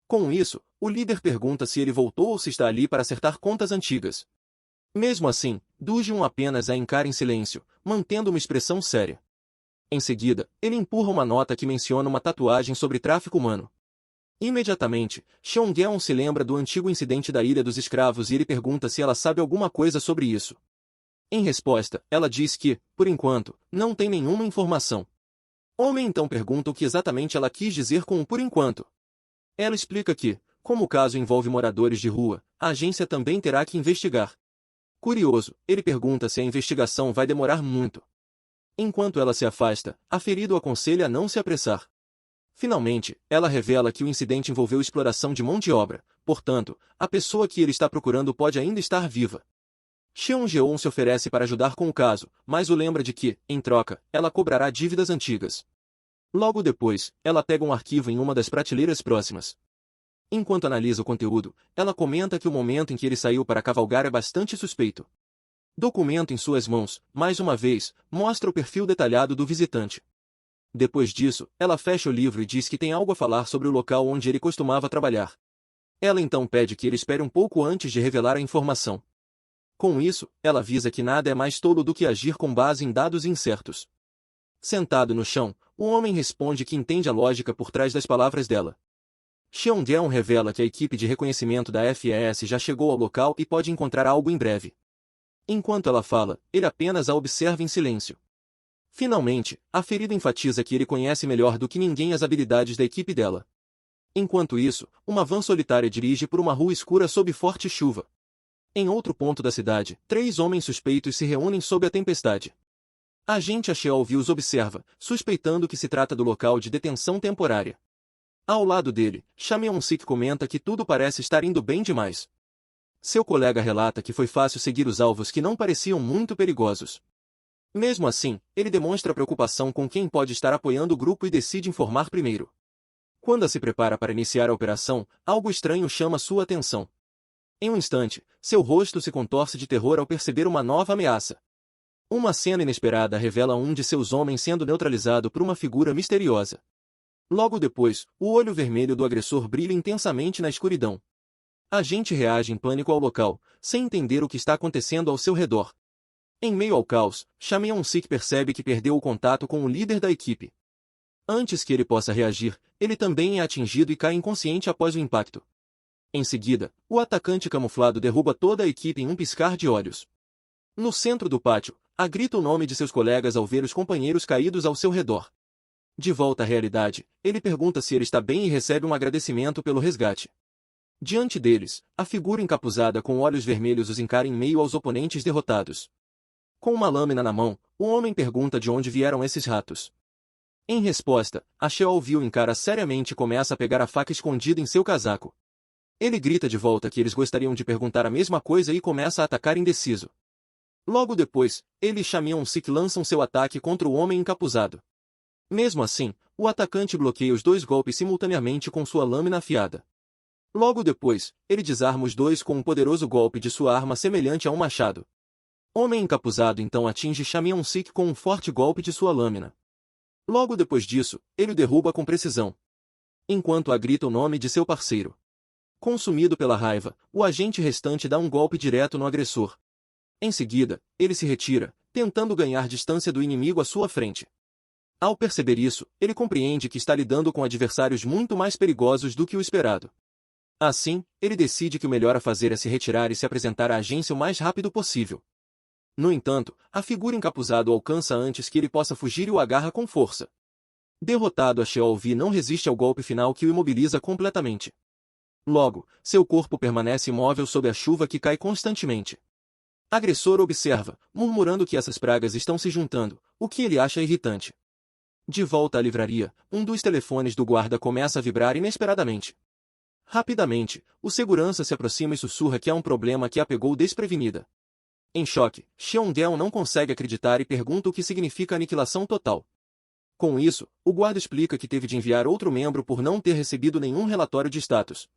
Com isso, o líder pergunta se ele voltou ou se está ali para acertar contas antigas. Mesmo assim, Du Jun apenas a encara em silêncio, mantendo uma expressão séria. Em seguida, ele empurra uma nota que menciona uma tatuagem sobre tráfico humano. Imediatamente, Xiongguo se lembra do antigo incidente da Ilha dos Escravos e ele pergunta se ela sabe alguma coisa sobre isso. Em resposta, ela diz que, por enquanto, não tem nenhuma informação. Homem então pergunta o que exatamente ela quis dizer com o por enquanto. Ela explica que, como o caso envolve moradores de rua, a agência também terá que investigar. Curioso, ele pergunta se a investigação vai demorar muito. Enquanto ela se afasta, a ferida o aconselha a não se apressar. Finalmente, ela revela que o incidente envolveu exploração de mão de obra, portanto, a pessoa que ele está procurando pode ainda estar viva. Xiongjeon se oferece para ajudar com o caso, mas o lembra de que, em troca, ela cobrará dívidas antigas. Logo depois, ela pega um arquivo em uma das prateleiras próximas. Enquanto analisa o conteúdo, ela comenta que o momento em que ele saiu para cavalgar é bastante suspeito. Documento em suas mãos, mais uma vez, mostra o perfil detalhado do visitante. Depois disso, ela fecha o livro e diz que tem algo a falar sobre o local onde ele costumava trabalhar. Ela então pede que ele espere um pouco antes de revelar a informação. Com isso, ela avisa que nada é mais tolo do que agir com base em dados incertos. Sentado no chão, o homem responde que entende a lógica por trás das palavras dela. Xiongguo revela que a equipe de reconhecimento da FES já chegou ao local e pode encontrar algo em breve. Enquanto ela fala, ele apenas a observa em silêncio. Finalmente, a ferida enfatiza que ele conhece melhor do que ninguém as habilidades da equipe dela. Enquanto isso, uma van solitária dirige por uma rua escura sob forte chuva. Em outro ponto da cidade, 3 homens suspeitos se reúnem sob a tempestade. A agente Cheolvi os observa, suspeitando que se trata do local de detenção temporária. Ao lado dele, Chameon-sik comenta que tudo parece estar indo bem demais. Seu colega relata que foi fácil seguir os alvos que não pareciam muito perigosos. Mesmo assim, ele demonstra preocupação com quem pode estar apoiando o grupo e decide informar primeiro. Quando se prepara para iniciar a operação, algo estranho chama sua atenção. Em um instante, seu rosto se contorce de terror ao perceber uma nova ameaça. Uma cena inesperada revela um de seus homens sendo neutralizado por uma figura misteriosa. Logo depois, o olho vermelho do agressor brilha intensamente na escuridão. A agente reage em pânico ao local, sem entender o que está acontecendo ao seu redor. Em meio ao caos, Chameon-sik percebe que perdeu o contato com o líder da equipe. Antes que ele possa reagir, ele também é atingido e cai inconsciente após o impacto. Em seguida, o atacante camuflado derruba toda a equipe em um piscar de olhos. No centro do pátio, A grita o nome de seus colegas ao ver os companheiros caídos ao seu redor. De volta à realidade, ele pergunta se ele está bem e recebe um agradecimento pelo resgate. Diante deles, a figura encapuzada com olhos vermelhos os encara em meio aos oponentes derrotados. Com uma lâmina na mão, o homem pergunta de onde vieram esses ratos. Em resposta, a Sheol-Vi o encara seriamente e começa a pegar a faca escondida em seu casaco. Ele grita de volta que eles gostariam de perguntar a mesma coisa e começa a atacar indeciso. Logo depois, ele e Shamion-Sik lançam seu ataque contra o homem encapuzado. Mesmo assim, o atacante bloqueia os dois golpes simultaneamente com sua lâmina afiada. Logo depois, ele desarma os dois com um poderoso golpe de sua arma semelhante a um machado. Homem encapuzado então atinge Shamion-Sik com um forte golpe de sua lâmina. Logo depois disso, ele o derruba com precisão. Enquanto grita o nome de seu parceiro. Consumido pela raiva, o agente restante dá um golpe direto no agressor. Em seguida, ele se retira, tentando ganhar distância do inimigo à sua frente. Ao perceber isso, ele compreende que está lidando com adversários muito mais perigosos do que o esperado. Assim, ele decide que o melhor a fazer é se retirar e se apresentar à agência o mais rápido possível. No entanto, a figura encapuzada o alcança antes que ele possa fugir e o agarra com força. Derrotado, a Sheol-Vi não resiste ao golpe final que o imobiliza completamente. Logo, seu corpo permanece imóvel sob a chuva que cai constantemente. Agressor observa, murmurando que essas pragas estão se juntando, o que ele acha irritante. De volta à livraria, um dos telefones do guarda começa a vibrar inesperadamente. Rapidamente, o segurança se aproxima e sussurra que há um problema que a pegou desprevenida. Em choque, Cheon-Dae não consegue acreditar e pergunta o que significa aniquilação total. Com isso, o guarda explica que teve de enviar outro membro por não ter recebido nenhum relatório de status.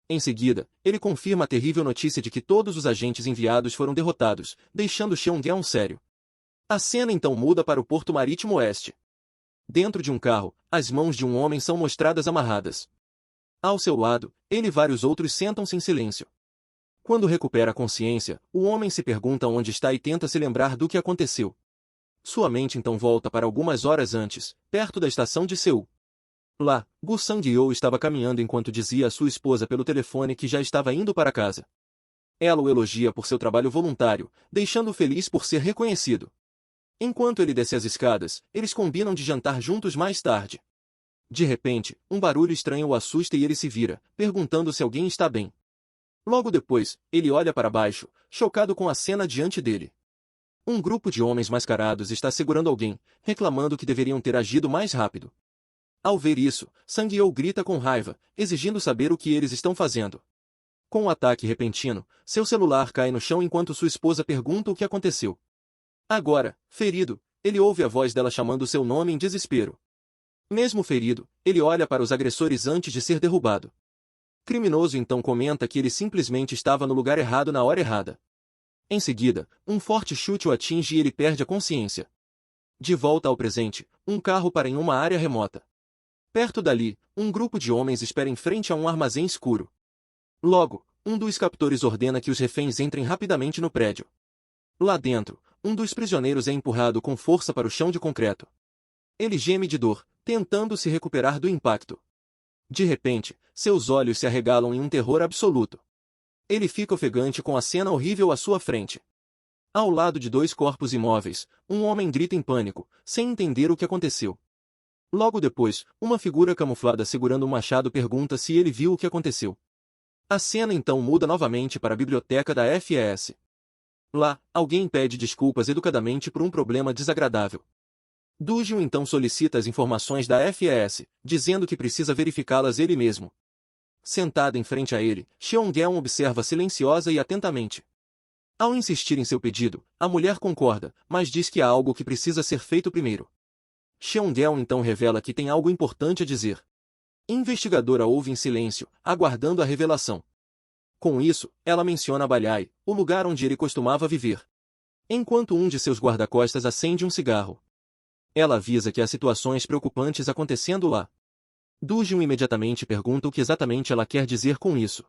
Em seguida, ele confirma a terrível notícia de que todos os agentes enviados foram derrotados, deixando Cheon-Dae sério. A cena então muda para o Porto Marítimo Oeste. Dentro de um carro, as mãos de um homem são mostradas amarradas. Ao seu lado, ele e vários outros sentam-se em silêncio. Quando recupera a consciência, o homem se pergunta onde está e tenta se lembrar do que aconteceu. Sua mente então volta para algumas horas antes, perto da estação de Seul. Lá, Gu Sang-yeol estava caminhando enquanto dizia à sua esposa pelo telefone que já estava indo para casa. Ela o elogia por seu trabalho voluntário, deixando-o feliz por ser reconhecido. Enquanto ele desce as escadas, eles combinam de jantar juntos mais tarde. De repente, um barulho estranho o assusta e ele se vira, perguntando se alguém está bem. Logo depois, ele olha para baixo, chocado com a cena diante dele. Um grupo de homens mascarados está segurando alguém, reclamando que deveriam ter agido mais rápido. Ao ver isso, Sang-yeol grita com raiva, exigindo saber o que eles estão fazendo. Com um ataque repentino, seu celular cai no chão enquanto sua esposa pergunta o que aconteceu. Agora, ferido, ele ouve a voz dela chamando seu nome em desespero. Mesmo ferido, ele olha para os agressores antes de ser derrubado. Criminoso então comenta que ele simplesmente estava no lugar errado na hora errada. Em seguida, um forte chute o atinge e ele perde a consciência. De volta ao presente, um carro para em uma área remota. Perto dali, um grupo de homens espera em frente a um armazém escuro. Logo, um dos captores ordena que os reféns entrem rapidamente no prédio. Lá dentro, um dos prisioneiros é empurrado com força para o chão de concreto. Ele geme de dor, tentando se recuperar do impacto. De repente, seus olhos se arregalam em um terror absoluto. Ele fica ofegante com a cena horrível à sua frente. Ao lado de dois corpos imóveis, um homem grita em pânico, sem entender o que aconteceu. Logo depois, uma figura camuflada segurando um machado pergunta se ele viu o que aconteceu. A cena então muda novamente para a biblioteca da FES. Lá, alguém pede desculpas educadamente por um problema desagradável. Dujin então solicita as informações da FES, dizendo que precisa verificá-las ele mesmo. Sentada em frente a ele, Cheon-Dae observa silenciosa e atentamente. Ao insistir em seu pedido, a mulher concorda, mas diz que há algo que precisa ser feito primeiro. Cheon-Dae então revela que tem algo importante a dizer. Investigadora ouve em silêncio, aguardando a revelação. Com isso, ela menciona Balyai, o lugar onde ele costumava viver. Enquanto um de seus guarda-costas acende um cigarro. Ela avisa que há situações preocupantes acontecendo lá. Dujin imediatamente pergunta o que exatamente ela quer dizer com isso.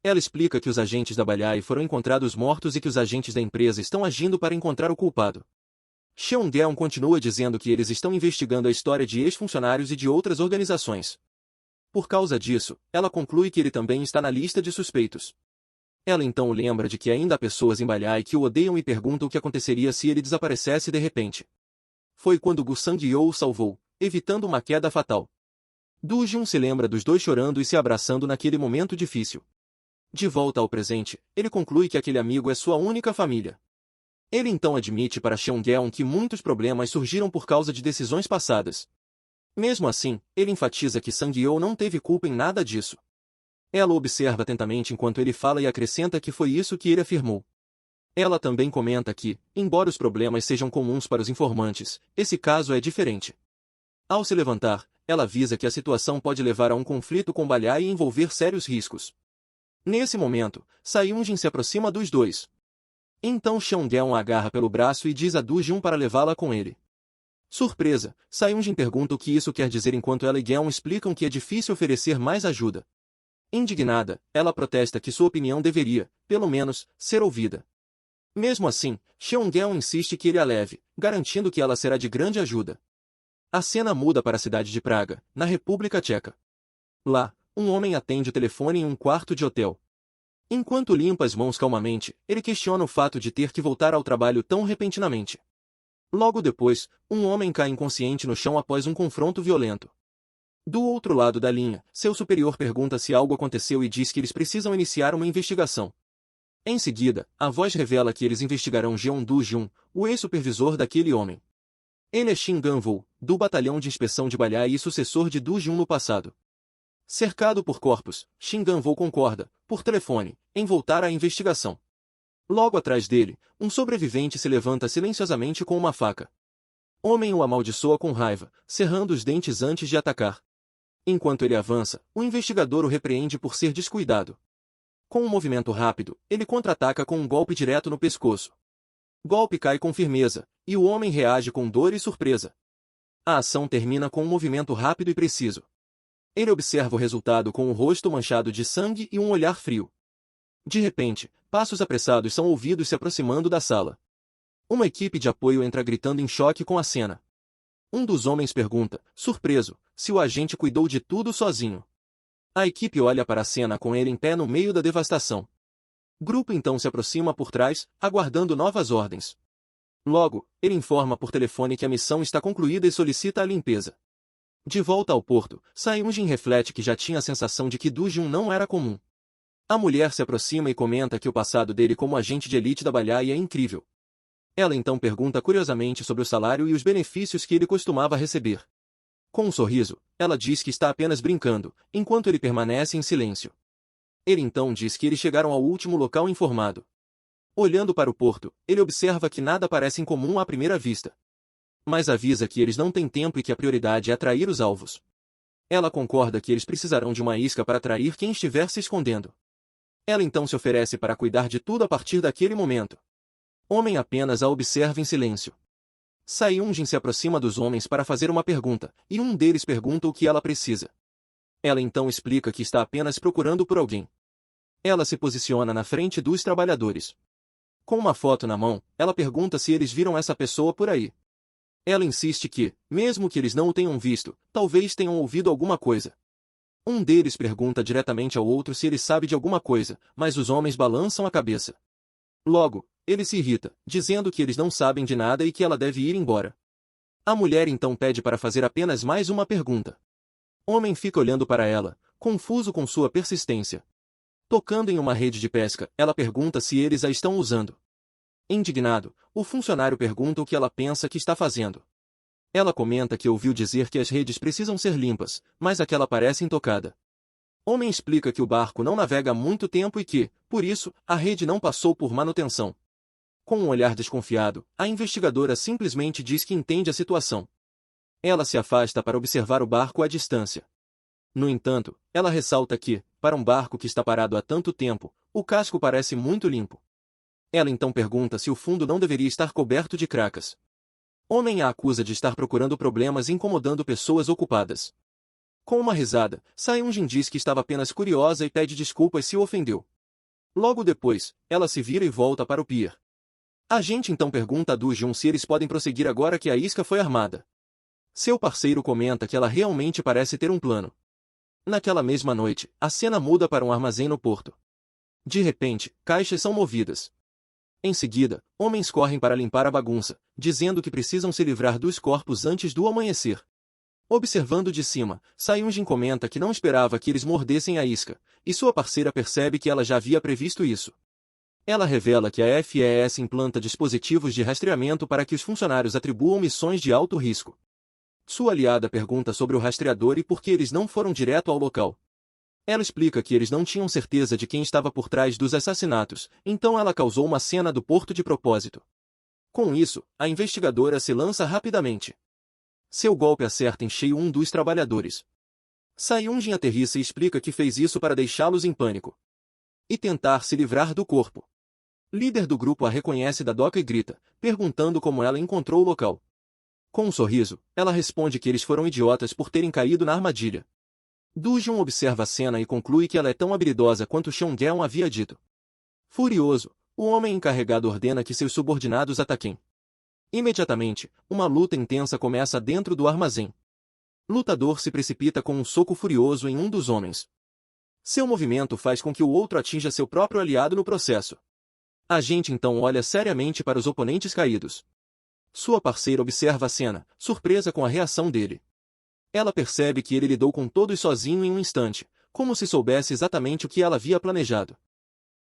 Ela explica que os agentes da Balyai foram encontrados mortos e que os agentes da empresa estão agindo para encontrar o culpado. Cheon-Dae continua dizendo que eles estão investigando a história de ex-funcionários e de outras organizações. Por causa disso, ela conclui que ele também está na lista de suspeitos. Ela então o lembra de que ainda há pessoas em Balhae que o odeiam e pergunta o que aconteceria se ele desaparecesse de repente. Foi quando Gu Sang-yeol o salvou, evitando uma queda fatal. Do-jun se lembra dos dois chorando e se abraçando naquele momento difícil. De volta ao presente, ele conclui que aquele amigo é sua única família. Ele então admite para Cheon-geon que muitos problemas surgiram por causa de decisões passadas. Mesmo assim, ele enfatiza que Sang-yeol não teve culpa em nada disso. Ela o observa atentamente enquanto ele fala e acrescenta que foi isso que ele afirmou. Ela também comenta que, embora os problemas sejam comuns para os informantes, esse caso é diferente. Ao se levantar, ela avisa que a situação pode levar a um conflito com Balhae e envolver sérios riscos. Nesse momento, Saeunjin se aproxima dos dois. Então Cheon-geon a agarra pelo braço e diz a Do-jun para levá-la com ele. Surpresa, Saeunjin pergunta o que isso quer dizer enquanto ela e Geon explicam que é difícil oferecer mais ajuda. Indignada, ela protesta que sua opinião deveria, pelo menos, ser ouvida. Mesmo assim, Cheon-geon insiste que ele a leve, garantindo que ela será de grande ajuda. A cena muda para a cidade de Praga, na República Tcheca. Lá, um homem atende o telefone em um quarto de hotel. Enquanto limpa as mãos calmamente, ele questiona o fato de ter que voltar ao trabalho tão repentinamente. Logo depois, um homem cai inconsciente no chão após um confronto violento. Do outro lado da linha, seu superior pergunta se algo aconteceu e diz que eles precisam iniciar uma investigação. Em seguida, a voz revela que eles investigarão Jeon Do-jun, o ex-supervisor daquele homem. Ele é Shin Gan-woo, do batalhão de inspeção de Balhae e sucessor de Do-jun no passado. Cercado por corpos, Shin Gan-woo concorda, por telefone, em voltar à investigação. Logo atrás dele, um sobrevivente se levanta silenciosamente com uma faca. Homem o amaldiçoa com raiva, cerrando os dentes antes de atacar. Enquanto ele avança, o investigador o repreende por ser descuidado. Com um movimento rápido, ele contra-ataca com um golpe direto no pescoço. Golpe cai com firmeza, e o homem reage com dor e surpresa. A ação termina com um movimento rápido e preciso. Ele observa o resultado com o rosto manchado de sangue e um olhar frio. De repente, passos apressados são ouvidos se aproximando da sala. Uma equipe de apoio entra gritando em choque com a cena. Um dos homens pergunta, surpreso, se o agente cuidou de tudo sozinho. A equipe olha para a cena com ele em pé no meio da devastação. O grupo então se aproxima por trás, aguardando novas ordens. Logo, ele informa por telefone que a missão está concluída e solicita a limpeza. De volta ao porto, Saeunjin reflete que já tinha a sensação de que Do-jun não era comum. A mulher se aproxima e comenta que o passado dele como agente de elite da Balhae é incrível. Ela então pergunta curiosamente sobre o salário e os benefícios que ele costumava receber. Com um sorriso, ela diz que está apenas brincando, enquanto ele permanece em silêncio. Ele então diz que eles chegaram ao último local informado. Olhando para o porto, ele observa que nada parece incomum à primeira vista. Mas avisa que eles não têm tempo e que a prioridade é atrair os alvos. Ela concorda que eles precisarão de uma isca para atrair quem estiver se escondendo. Ela então se oferece para cuidar de tudo a partir daquele momento. Homem apenas a observa em silêncio. Saeunjin se aproxima dos homens para fazer uma pergunta, e um deles pergunta o que ela precisa. Ela então explica que está apenas procurando por alguém. Ela se posiciona na frente dos trabalhadores. Com uma foto na mão, ela pergunta se eles viram essa pessoa por aí. Ela insiste que, mesmo que eles não o tenham visto, talvez tenham ouvido alguma coisa. Um deles pergunta diretamente ao outro se ele sabe de alguma coisa, mas os homens balançam a cabeça. Logo, ele se irrita, dizendo que eles não sabem de nada e que ela deve ir embora. A mulher então pede para fazer apenas mais uma pergunta. Homem fica olhando para ela, confuso com sua persistência. Tocando em uma rede de pesca, ela pergunta se eles a estão usando. Indignado, o funcionário pergunta o que ela pensa que está fazendo. Ela comenta que ouviu dizer que as redes precisam ser limpas, mas aquela parece intocada. Homem explica que o barco não navega há muito tempo e que, por isso, a rede não passou por manutenção. Com um olhar desconfiado, a investigadora simplesmente diz que entende a situação. Ela se afasta para observar o barco à distância. No entanto, ela ressalta que, para um barco que está parado há tanto tempo, o casco parece muito limpo. Ela então pergunta se o fundo não deveria estar coberto de cracas. Homem a acusa de estar procurando problemas e incomodando pessoas ocupadas. Com uma risada, Saeunjin diz que estava apenas curiosa e pede desculpas se o ofendeu. Logo depois, ela se vira e volta para o pier. A gente então pergunta a Do-jun se eles podem prosseguir agora que a isca foi armada. Seu parceiro comenta que ela realmente parece ter um plano. Naquela mesma noite, a cena muda para um armazém no porto. De repente, caixas são movidas. Em seguida, homens correm para limpar a bagunça, dizendo que precisam se livrar dos corpos antes do amanhecer. Observando de cima, Sayunjin comenta que não esperava que eles mordessem a isca, e sua parceira percebe que ela já havia previsto isso. Ela revela que a FES implanta dispositivos de rastreamento para que os funcionários atribuam missões de alto risco. Sua aliada pergunta sobre o rastreador e por que eles não foram direto ao local. Ela explica que eles não tinham certeza de quem estava por trás dos assassinatos, então ela causou uma cena do porto de propósito. Com isso, a investigadora se lança rapidamente. Seu golpe acerta em cheio um dos trabalhadores. Sayunjin aterrissa e explica que fez isso para deixá-los em pânico e tentar se livrar do corpo. Líder do grupo a reconhece da doca e grita, perguntando como ela encontrou o local. Com um sorriso, ela responde que eles foram idiotas por terem caído na armadilha. Dujun observa a cena e conclui que ela é tão habilidosa quanto Cheongeon havia dito. Furioso, o homem encarregado ordena que seus subordinados ataquem. Imediatamente, uma luta intensa começa dentro do armazém. Lutador se precipita com um soco furioso em um dos homens. Seu movimento faz com que o outro atinja seu próprio aliado no processo. A gente então olha seriamente para os oponentes caídos. Sua parceira observa a cena, surpresa com a reação dele. Ela percebe que ele lidou com todos sozinho em um instante, como se soubesse exatamente o que ela havia planejado.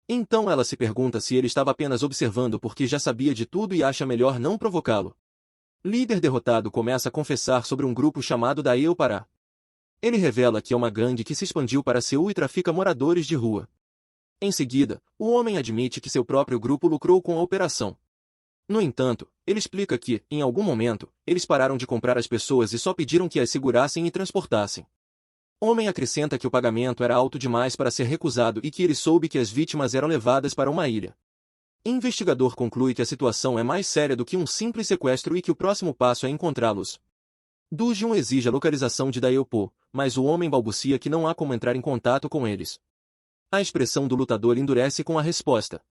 Então ela se pergunta se ele estava apenas observando porque já sabia de tudo e acha melhor não provocá-lo. Líder derrotado começa a confessar sobre um grupo chamado da Pará. Ele revela que é uma gangue que se expandiu para Seul e trafica moradores de rua. Em seguida, o homem admite que seu próprio grupo lucrou com a operação. No entanto, ele explica que, em algum momento, eles pararam de comprar as pessoas e só pediram que as segurassem e transportassem. Homem acrescenta que o pagamento era alto demais para ser recusado e que ele soube que as vítimas eram levadas para uma ilha. Investigador conclui que a situação é mais séria do que um simples sequestro e que o próximo passo é encontrá-los. Dujun exige a localização de Daeopo, mas o homem balbucia que não há como entrar em contato com eles. A expressão do lutador endurece com a resposta.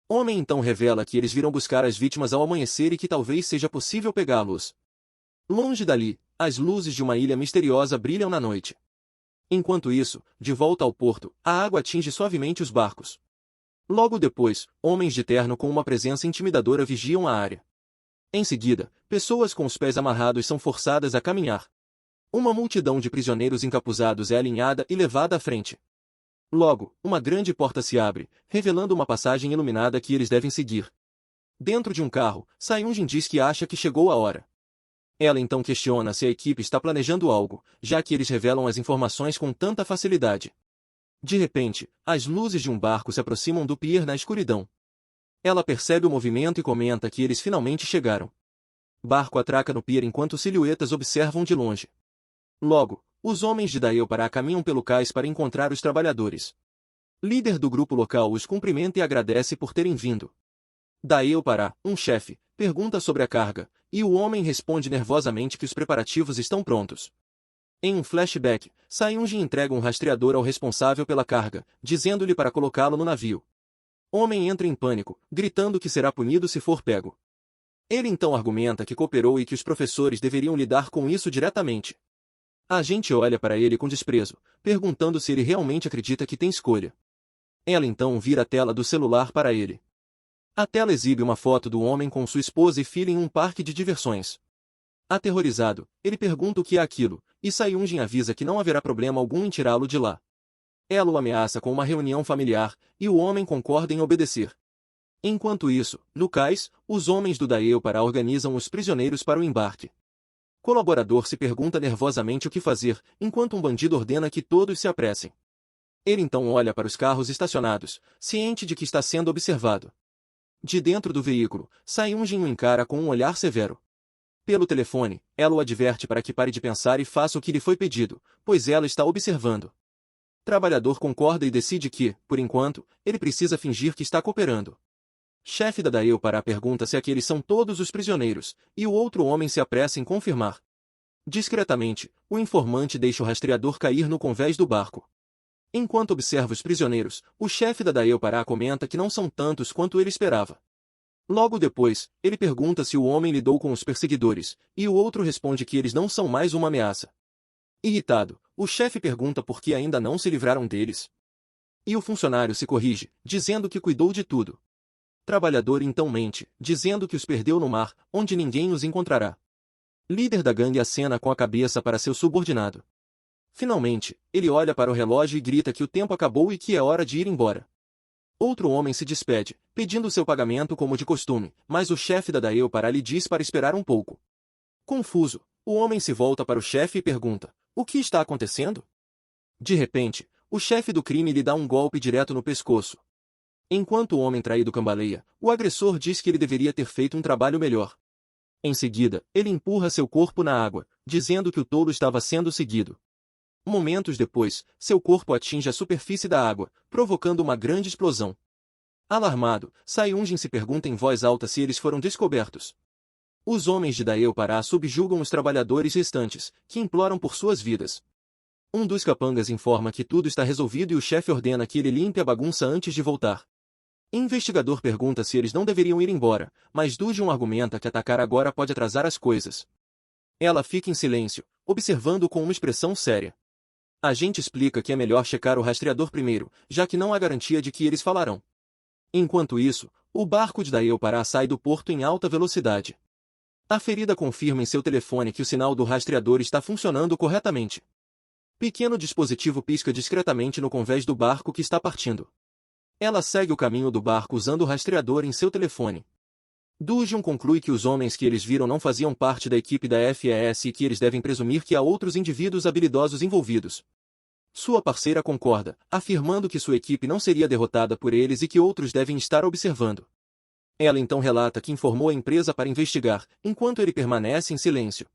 Homem então revela que eles viram buscar as vítimas ao amanhecer e que talvez seja possível pegá-los. Longe dali, as luzes de uma ilha misteriosa brilham na noite. Enquanto isso, de volta ao porto, a água atinge suavemente os barcos. Logo depois, homens de terno com uma presença intimidadora vigiam a área. Em seguida, pessoas com os pés amarrados são forçadas a caminhar. Uma multidão de prisioneiros encapuzados é alinhada e levada à frente. Logo, uma grande porta se abre, revelando uma passagem iluminada que eles devem seguir. Dentro de um carro, Sayunjin diz que acha que chegou a hora. Ela então questiona se a equipe está planejando algo, já que eles revelam as informações com tanta facilidade. De repente, as luzes de um barco se aproximam do pier na escuridão. Ela percebe o movimento e comenta que eles finalmente chegaram. Barco atraca no pier enquanto silhuetas observam de longe. Logo, os homens de Daeopará caminham pelo cais para encontrar os trabalhadores. Líder do grupo local os cumprimenta e agradece por terem vindo. Daeopará, um chefe, pergunta sobre a carga, e o homem responde nervosamente que os preparativos estão prontos. Em um flashback, Sayunjin entrega um rastreador ao responsável pela carga, dizendo-lhe para colocá-lo no navio. Homem entra em pânico, gritando que será punido se for pego. Ele então argumenta que cooperou e que os professores deveriam lidar com isso diretamente. A gente olha para ele com desprezo, perguntando se ele realmente acredita que tem escolha. Ela então vira a tela do celular para ele. A tela exibe uma foto do homem com sua esposa e filha em um parque de diversões. Aterrorizado, ele pergunta o que é aquilo, e Sayunjin avisa que não haverá problema algum em tirá-lo de lá. Ela o ameaça com uma reunião familiar, e o homem concorda em obedecer. Enquanto isso, no cais, os homens do Daeopará organizam os prisioneiros para o embarque. Colaborador se pergunta nervosamente o que fazer, enquanto um bandido ordena que todos se apressem. Ele então olha para os carros estacionados, ciente de que está sendo observado. De dentro do veículo, Sayunjin o encara com um olhar severo. Pelo telefone, ela o adverte para que pare de pensar e faça o que lhe foi pedido, pois ela está observando. Trabalhador concorda e decide que, por enquanto, ele precisa fingir que está cooperando. Chefe da Daeopará pergunta se aqueles são todos os prisioneiros, e o outro homem se apressa em confirmar. Discretamente, o informante deixa o rastreador cair no convés do barco. Enquanto observa os prisioneiros, o chefe da Daeopará comenta que não são tantos quanto ele esperava. Logo depois, ele pergunta se o homem lidou com os perseguidores, e o outro responde que eles não são mais uma ameaça. Irritado, o chefe pergunta por que ainda não se livraram deles. E o funcionário se corrige, dizendo que cuidou de tudo. Trabalhador então mente, dizendo que os perdeu no mar, onde ninguém os encontrará. Líder da gangue acena com a cabeça para seu subordinado. Finalmente, ele olha para o relógio e grita que o tempo acabou e que é hora de ir embora. Outro homem se despede, pedindo seu pagamento como de costume, mas o chefe da Daeopara lhe diz para esperar um pouco. Confuso, o homem se volta para o chefe e pergunta: o que está acontecendo? De repente, o chefe do crime lhe dá um golpe direto no pescoço. Enquanto o homem traído cambaleia, o agressor diz que ele deveria ter feito um trabalho melhor. Em seguida, ele empurra seu corpo na água, dizendo que o tolo estava sendo seguido. Momentos depois, seu corpo atinge a superfície da água, provocando uma grande explosão. Alarmado, Sayunjin se pergunta em voz alta se eles foram descobertos. Os homens de Daeopara subjugam os trabalhadores restantes, que imploram por suas vidas. Um dos capangas informa que tudo está resolvido e o chefe ordena que ele limpe a bagunça antes de voltar. O investigador pergunta se eles não deveriam ir embora, mas Dujun argumenta que atacar agora pode atrasar as coisas. Ela fica em silêncio, observando com uma expressão séria. A gente explica que é melhor checar o rastreador primeiro, já que não há garantia de que eles falarão. Enquanto isso, o barco de Daeopara sai do porto em alta velocidade. A ferida confirma em seu telefone que o sinal do rastreador está funcionando corretamente. Pequeno dispositivo pisca discretamente no convés do barco que está partindo. Ela segue o caminho do barco usando o rastreador em seu telefone. Dujun conclui que os homens que eles viram não faziam parte da equipe da FES e que eles devem presumir que há outros indivíduos habilidosos envolvidos. Sua parceira concorda, afirmando que sua equipe não seria derrotada por eles e que outros devem estar observando. Ela então relata que informou a empresa para investigar, enquanto ele permanece em silêncio.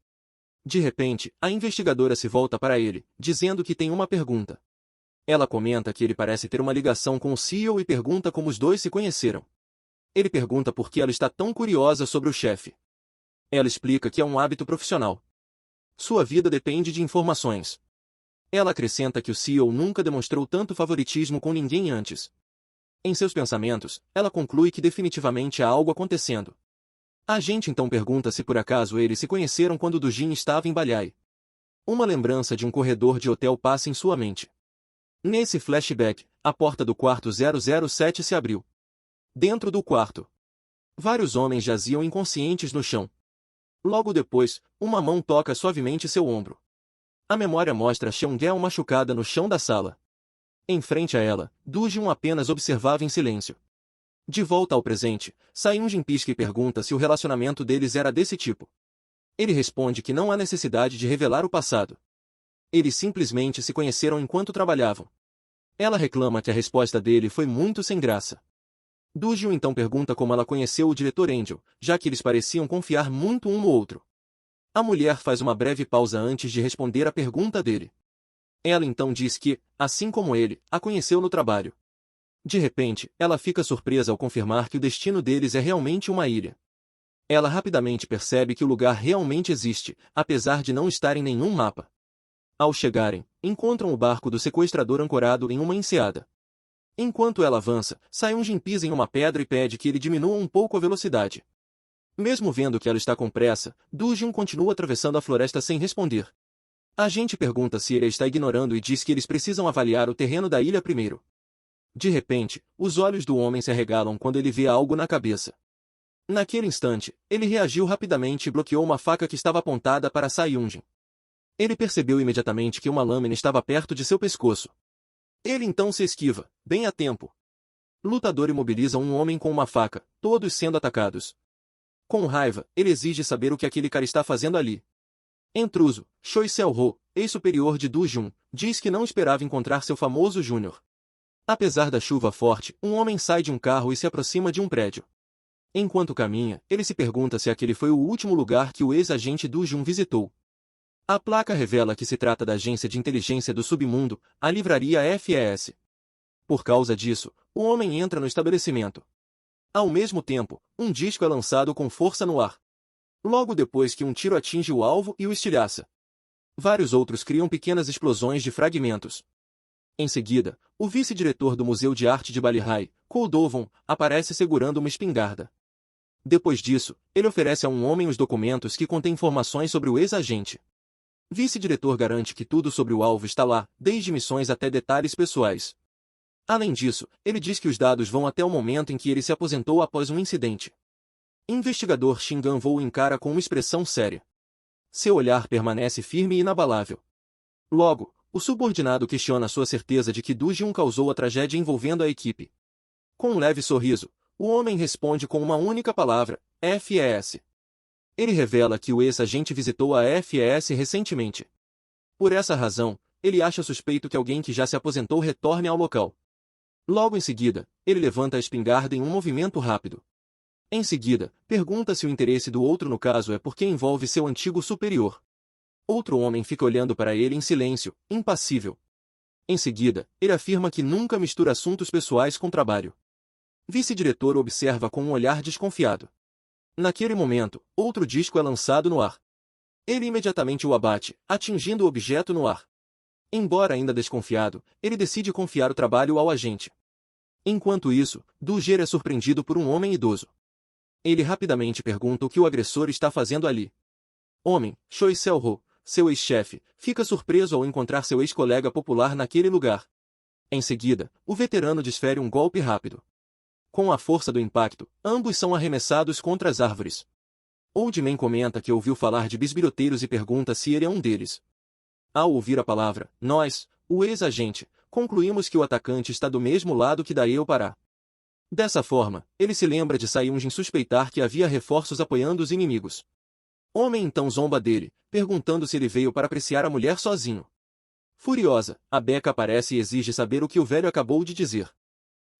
De repente, a investigadora se volta para ele, dizendo que tem uma pergunta. Ela comenta que ele parece ter uma ligação com o CEO e pergunta como os dois se conheceram. Ele pergunta por que ela está tão curiosa sobre o chefe. Ela explica que é um hábito profissional. Sua vida depende de informações. Ela acrescenta que o CEO nunca demonstrou tanto favoritismo com ninguém antes. Em seus pensamentos, ela conclui que definitivamente há algo acontecendo. A gente então pergunta se por acaso eles se conheceram quando Dujin estava em Balhae. Uma lembrança de um corredor de hotel passa em sua mente. Nesse flashback, a porta do quarto 007 se abriu. Dentro do quarto, vários homens jaziam inconscientes no chão. Logo depois, uma mão toca suavemente seu ombro. A memória mostra Cheongel machucada no chão da sala. Em frente a ela, Dujun apenas observava em silêncio. De volta ao presente, Sayunjin pisca e pergunta se o relacionamento deles era desse tipo. Ele responde que não há necessidade de revelar o passado. Eles simplesmente se conheceram enquanto trabalhavam. Ela reclama que a resposta dele foi muito sem graça. Dujun então pergunta como ela conheceu o diretor Angel, já que eles pareciam confiar muito um no outro. A mulher faz uma breve pausa antes de responder à pergunta dele. Ela então diz que, assim como ele, a conheceu no trabalho. De repente, ela fica surpresa ao confirmar que o destino deles é realmente uma ilha. Ela rapidamente percebe que o lugar realmente existe, apesar de não estar em nenhum mapa. Ao chegarem, encontram o barco do sequestrador ancorado em uma enseada. Enquanto ela avança, Sayunjin pisa em uma pedra e pede que ele diminua um pouco a velocidade. Mesmo vendo que ela está com pressa, Dujun continua atravessando a floresta sem responder. A gente pergunta se ele está ignorando e diz que eles precisam avaliar o terreno da ilha primeiro. De repente, os olhos do homem se arregalam quando ele vê algo na cabeça. Naquele instante, ele reagiu rapidamente e bloqueou uma faca que estava apontada para Sayunjin. Ele percebeu imediatamente que uma lâmina estava perto de seu pescoço. Ele então se esquiva, bem a tempo. Lutador imobiliza um homem com uma faca, todos sendo atacados. Com raiva, ele exige saber o que aquele cara está fazendo ali. Intruso, Choi Seo-ho, ex-superior de Dujun, diz que não esperava encontrar seu famoso Júnior. Apesar da chuva forte, um homem sai de um carro e se aproxima de um prédio. Enquanto caminha, ele se pergunta se aquele foi o último lugar que o ex-agente Dujun visitou. A placa revela que se trata da agência de inteligência do submundo, a livraria FES. Por causa disso, o homem entra no estabelecimento. Ao mesmo tempo, um disco é lançado com força no ar. Logo depois que um tiro atinge o alvo e o estilhaça. Vários outros criam pequenas explosões de fragmentos. Em seguida, o vice-diretor do Museu de Arte de Balihai, Koldovon, aparece segurando uma espingarda. Depois disso, ele oferece a um homem os documentos que contêm informações sobre o ex-agente. Vice-diretor garante que tudo sobre o alvo está lá, desde missões até detalhes pessoais. Além disso, ele diz que os dados vão até o momento em que ele se aposentou após um incidente. Investigador Shingan-Vo o encara com uma expressão séria. Seu olhar permanece firme e inabalável. Logo, o subordinado questiona sua certeza de que Du Jun causou a tragédia envolvendo a equipe. Com um leve sorriso, o homem responde com uma única palavra, FES. Ele revela que o ex-agente visitou a FES recentemente. Por essa razão, ele acha suspeito que alguém que já se aposentou retorne ao local. Logo em seguida, ele levanta a espingarda em um movimento rápido. Em seguida, pergunta se o interesse do outro no caso é porque envolve seu antigo superior. Outro homem fica olhando para ele em silêncio, impassível. Em seguida, ele afirma que nunca mistura assuntos pessoais com trabalho. Vice-diretor observa com um olhar desconfiado. Naquele momento, outro disco é lançado no ar. Ele imediatamente o abate, atingindo o objeto no ar. Embora ainda desconfiado, ele decide confiar o trabalho ao agente. Enquanto isso, Du-Ger é surpreendido por um homem idoso. Ele rapidamente pergunta o que o agressor está fazendo ali. Homem, Choi Seo-ho, seu ex-chefe, fica surpreso ao encontrar seu ex-colega popular naquele lugar. Em seguida, o veterano desfere um golpe rápido. Com a força do impacto, ambos são arremessados contra as árvores. Old Man comenta que ouviu falar de bisbilhoteiros e pergunta se ele é um deles. Ao ouvir a palavra, nós, o ex-agente, concluímos que o atacante está do mesmo lado que daí Pará. Dessa forma, ele se lembra de Saiyunjin suspeitar que havia reforços apoiando os inimigos. Homem então zomba dele, perguntando se ele veio para apreciar a mulher sozinho. Furiosa, a Becca aparece e exige saber o que o velho acabou de dizer.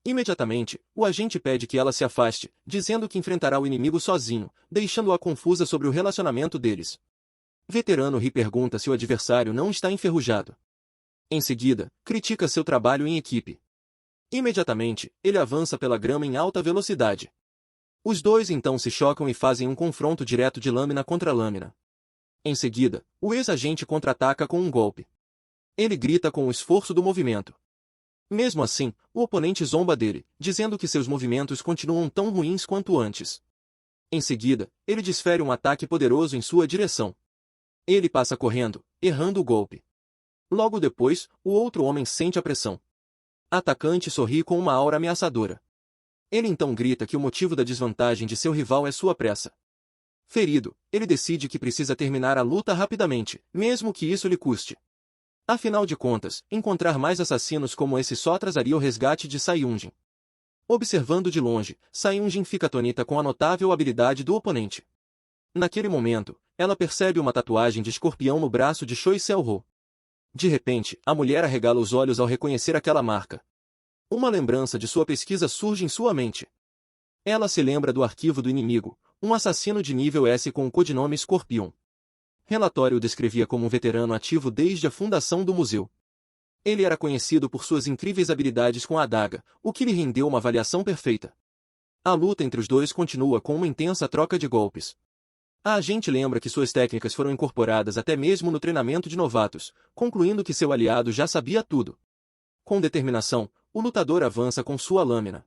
Imediatamente, o agente pede que ela se afaste, dizendo que enfrentará o inimigo sozinho, deixando-a confusa sobre o relacionamento deles. Veterano ri e pergunta se o adversário não está enferrujado. Em seguida, critica seu trabalho em equipe. Imediatamente, ele avança pela grama em alta velocidade. Os dois então se chocam e fazem um confronto direto de lâmina contra lâmina. Em seguida, o ex-agente contra-ataca com um golpe. Ele grita com o esforço do movimento. Mesmo assim, o oponente zomba dele, dizendo que seus movimentos continuam tão ruins quanto antes. Em seguida, ele desfere um ataque poderoso em sua direção. Ele passa correndo, errando o golpe. Logo depois, o outro homem sente a pressão. O atacante sorri com uma aura ameaçadora. Ele então grita que o motivo da desvantagem de seu rival é sua pressa. Ferido, ele decide que precisa terminar a luta rapidamente, mesmo que isso lhe custe. Afinal de contas, encontrar mais assassinos como esse só trazeria o resgate de Saiyunjin. Observando de longe, Saiyunjin fica atônita com a notável habilidade do oponente. Naquele momento, ela percebe uma tatuagem de escorpião no braço de Choi Seo-ho. De repente, a mulher arregala os olhos ao reconhecer aquela marca. Uma lembrança de sua pesquisa surge em sua mente. Ela se lembra do arquivo do inimigo, um assassino de nível S com o codinome Scorpion. Relatório o descrevia como um veterano ativo desde a fundação do museu. Ele era conhecido por suas incríveis habilidades com a adaga, o que lhe rendeu uma avaliação perfeita. A luta entre os dois continua com uma intensa troca de golpes. A agente lembra que suas técnicas foram incorporadas até mesmo no treinamento de novatos, concluindo que seu aliado já sabia tudo. Com determinação, o lutador avança com sua lâmina.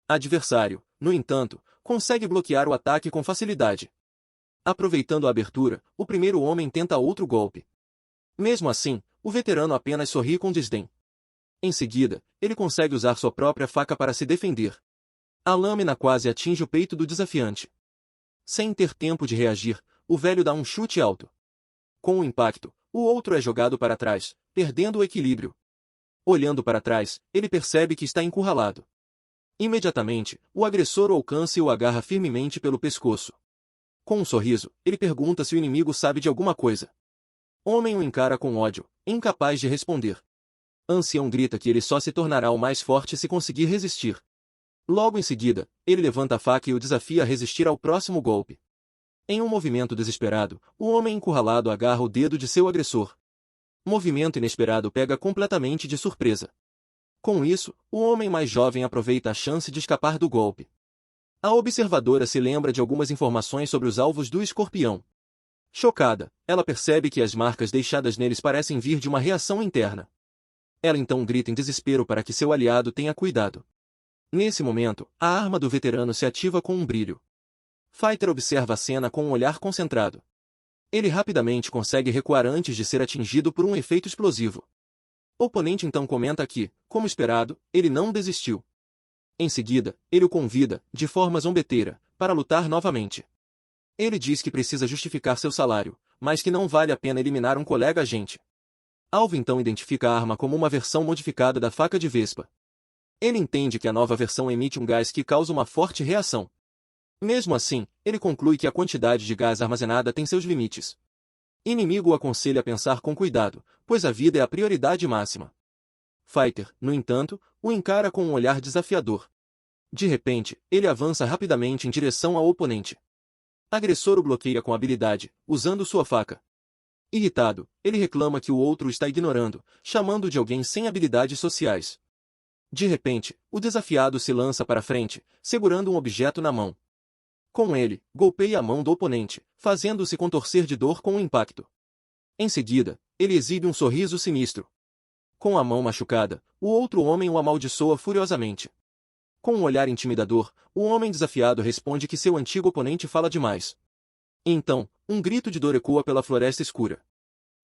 Adversário, no entanto, consegue bloquear o ataque com facilidade. Aproveitando a abertura, o primeiro homem tenta outro golpe. Mesmo assim, o veterano apenas sorri com desdém. Em seguida, ele consegue usar sua própria faca para se defender. A lâmina quase atinge o peito do desafiante. Sem ter tempo de reagir, o velho dá um chute alto. Com o impacto, o outro é jogado para trás, perdendo o equilíbrio. Olhando para trás, ele percebe que está encurralado. Imediatamente, o agressor o alcança e o agarra firmemente pelo pescoço. Com um sorriso, ele pergunta se o inimigo sabe de alguma coisa. Homem o encara com ódio, incapaz de responder. Ancião grita que ele só se tornará o mais forte se conseguir resistir. Logo em seguida, ele levanta a faca e o desafia a resistir ao próximo golpe. Em um movimento desesperado, o homem encurralado agarra o dedo de seu agressor. Movimento inesperado pega completamente de surpresa. Com isso, o homem mais jovem aproveita a chance de escapar do golpe. A observadora se lembra de algumas informações sobre os alvos do escorpião. Chocada, ela percebe que as marcas deixadas neles parecem vir de uma reação interna. Ela então grita em desespero para que seu aliado tenha cuidado. Nesse momento, a arma do veterano se ativa com um brilho. Fighter observa a cena com um olhar concentrado. Ele rapidamente consegue recuar antes de ser atingido por um efeito explosivo. O oponente então comenta que, como esperado, ele não desistiu. Em seguida, ele o convida, de forma zombeteira, para lutar novamente. Ele diz que precisa justificar seu salário, mas que não vale a pena eliminar um colega agente. Alvo então identifica a arma como uma versão modificada da faca de Vespa. Ele entende que a nova versão emite um gás que causa uma forte reação. Mesmo assim, ele conclui que a quantidade de gás armazenada tem seus limites. Inimigo o aconselha a pensar com cuidado, pois a vida é a prioridade máxima. Fighter, no entanto, o encara com um olhar desafiador. De repente, ele avança rapidamente em direção ao oponente. Agressor o bloqueia com habilidade, usando sua faca. Irritado, ele reclama que o outro o está ignorando, chamando de alguém sem habilidades sociais. De repente, o desafiado se lança para frente, segurando um objeto na mão. Com ele, golpeia a mão do oponente, fazendo-se contorcer de dor com o impacto. Em seguida, ele exibe um sorriso sinistro. Com a mão machucada, o outro homem o amaldiçoa furiosamente. Com um olhar intimidador, o homem desafiado responde que seu antigo oponente fala demais. Então, um grito de dor ecoa pela floresta escura.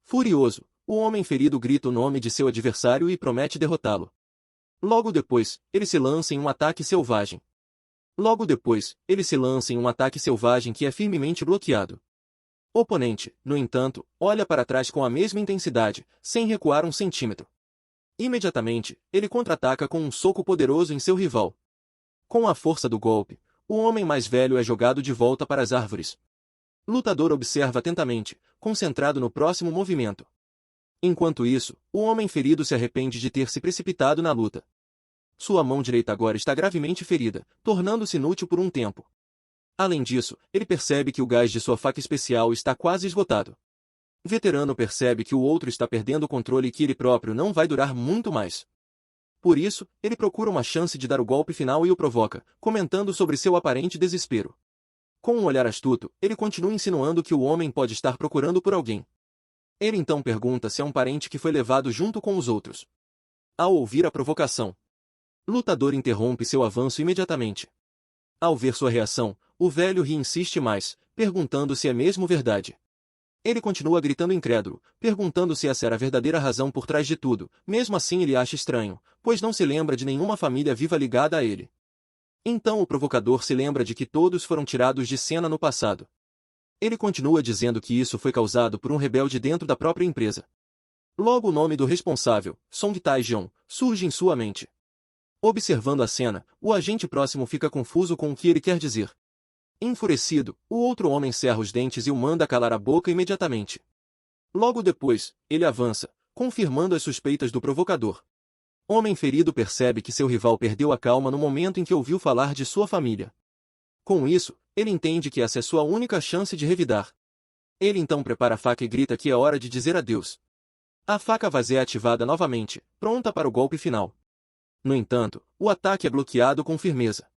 Furioso, o homem ferido grita o nome de seu adversário e promete derrotá-lo. Logo depois, ele se lança em um ataque selvagem. Que é firmemente bloqueado. O oponente, no entanto, olha para trás com a mesma intensidade, sem recuar um centímetro. Imediatamente, ele contra-ataca com um soco poderoso em seu rival. Com a força do golpe, o homem mais velho é jogado de volta para as árvores. Lutador observa atentamente, concentrado no próximo movimento. Enquanto isso, o homem ferido se arrepende de ter se precipitado na luta. Sua mão direita agora está gravemente ferida, tornando-se inútil por um tempo. Além disso, ele percebe que o gás de sua faca especial está quase esgotado. Veterano percebe que o outro está perdendo o controle e que ele próprio não vai durar muito mais. Por isso, ele procura uma chance de dar o golpe final e o provoca, comentando sobre seu aparente desespero. Com um olhar astuto, ele continua insinuando que o homem pode estar procurando por alguém. Ele então pergunta se é um parente que foi levado junto com os outros. Ao ouvir a provocação, Lutador interrompe seu avanço imediatamente. Ao ver sua reação, o velho ri e insiste mais, perguntando se é mesmo verdade. Ele continua gritando incrédulo, perguntando se essa era a verdadeira razão por trás de tudo. Mesmo assim ele acha estranho, pois não se lembra de nenhuma família viva ligada a ele. Então o provocador se lembra de que todos foram tirados de cena no passado. Ele continua dizendo que isso foi causado por um rebelde dentro da própria empresa. Logo o nome do responsável, Song Tae-jeon, surge em sua mente. Observando a cena, o agente próximo fica confuso com o que ele quer dizer. Enfurecido, o outro homem cerra os dentes e o manda calar a boca imediatamente. Logo depois, ele avança, confirmando as suspeitas do provocador. Homem ferido percebe que seu rival perdeu a calma no momento em que ouviu falar de sua família. Com isso, ele entende que essa é sua única chance de revidar. Ele então prepara a faca e grita que é hora de dizer adeus. A faca vazia é ativada novamente, pronta para o golpe final. No entanto, o ataque é bloqueado com firmeza.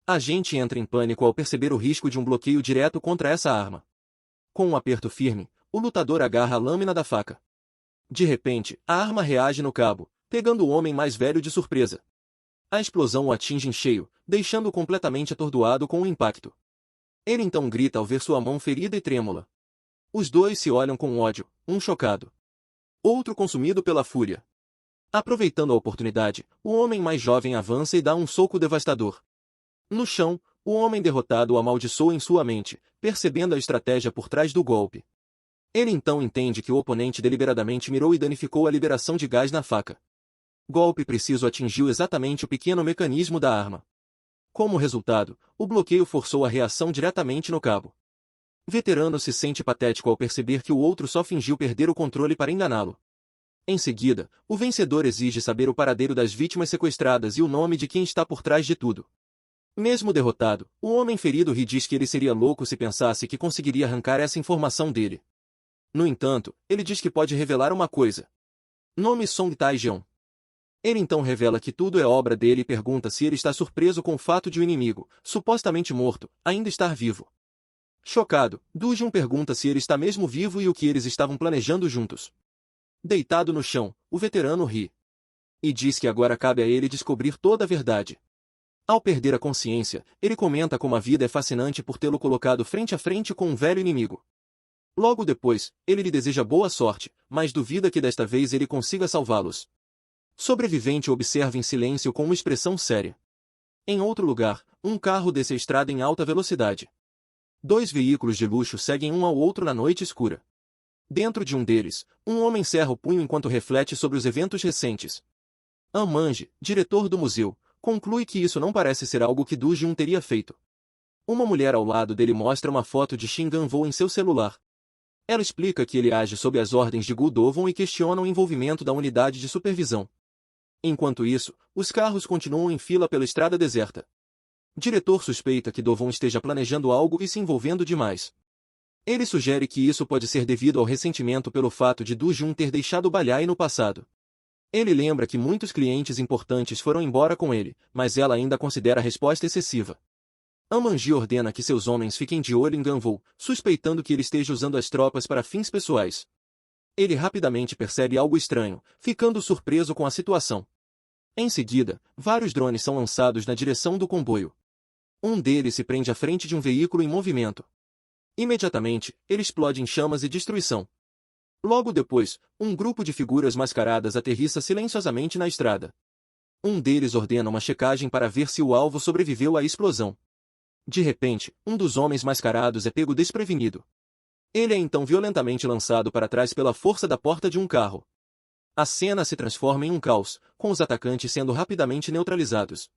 A gente entra em pânico ao perceber o risco de um bloqueio direto contra essa arma. Com um aperto firme, o lutador agarra a lâmina da faca. De repente, a arma reage no cabo, pegando o homem mais velho de surpresa. A explosão o atinge em cheio, deixando-o completamente atordoado com o impacto. Ele então grita ao ver sua mão ferida e trêmula. Os dois se olham com ódio, um chocado, outro consumido pela fúria. Aproveitando a oportunidade, o homem mais jovem avança e dá um soco devastador. No chão, o homem derrotado o amaldiçoa em sua mente, percebendo a estratégia por trás do golpe. Ele então entende que o oponente deliberadamente mirou e danificou a liberação de gás na faca. Golpe preciso atingiu exatamente o pequeno mecanismo da arma. Como resultado, o bloqueio forçou a reação diretamente no cabo. Veterano se sente patético ao perceber que o outro só fingiu perder o controle para enganá-lo. Em seguida, o vencedor exige saber o paradeiro das vítimas sequestradas e o nome de quem está por trás de tudo. Mesmo derrotado, o homem ferido ri e diz que ele seria louco se pensasse que conseguiria arrancar essa informação dele. No entanto, ele diz que pode revelar uma coisa. Nome Song Tae-jeon. Ele então revela que tudo é obra dele e pergunta se ele está surpreso com o fato de o inimigo, supostamente morto, ainda estar vivo. Chocado, Do-jun pergunta se ele está mesmo vivo e o que eles estavam planejando juntos. Deitado no chão, o veterano ri. E diz que agora cabe a ele descobrir toda a verdade. Ao perder a consciência, ele comenta como a vida é fascinante por tê-lo colocado frente a frente com um velho inimigo. Logo depois, ele lhe deseja boa sorte, mas duvida que desta vez ele consiga salvá-los. Sobrevivente observa em silêncio com uma expressão séria. Em outro lugar, um carro desce a estrada em alta velocidade. Dois veículos de luxo seguem um ao outro na noite escura. Dentro de um deles, um homem cerra o punho enquanto reflete sobre os eventos recentes. Amanji, diretor do museu, conclui que isso não parece ser algo que Du Jun teria feito. Uma mulher ao lado dele mostra uma foto de Shin Gan-Vo em seu celular. Ela explica que ele age sob as ordens de Gu Dovon e questiona o envolvimento da unidade de supervisão. Enquanto isso, os carros continuam em fila pela estrada deserta. Diretor suspeita que Dovon esteja planejando algo e se envolvendo demais. Ele sugere que isso pode ser devido ao ressentimento pelo fato de Du Jun ter deixado Balhai no passado. Ele lembra que muitos clientes importantes foram embora com ele, mas ela ainda considera a resposta excessiva. Amanji ordena que seus homens fiquem de olho em Gan-Vo, suspeitando que ele esteja usando as tropas para fins pessoais. Ele rapidamente percebe algo estranho, ficando surpreso com a situação. Em seguida, vários drones são lançados na direção do comboio. Um deles se prende à frente de um veículo em movimento. Imediatamente, ele explode em chamas e destruição. Logo depois, um grupo de figuras mascaradas aterrissa silenciosamente na estrada. Um deles ordena uma checagem para ver se o alvo sobreviveu à explosão. De repente, um dos homens mascarados é pego desprevenido. Ele é então violentamente lançado para trás pela força da porta de um carro. A cena se transforma em um caos, com os atacantes sendo rapidamente neutralizados.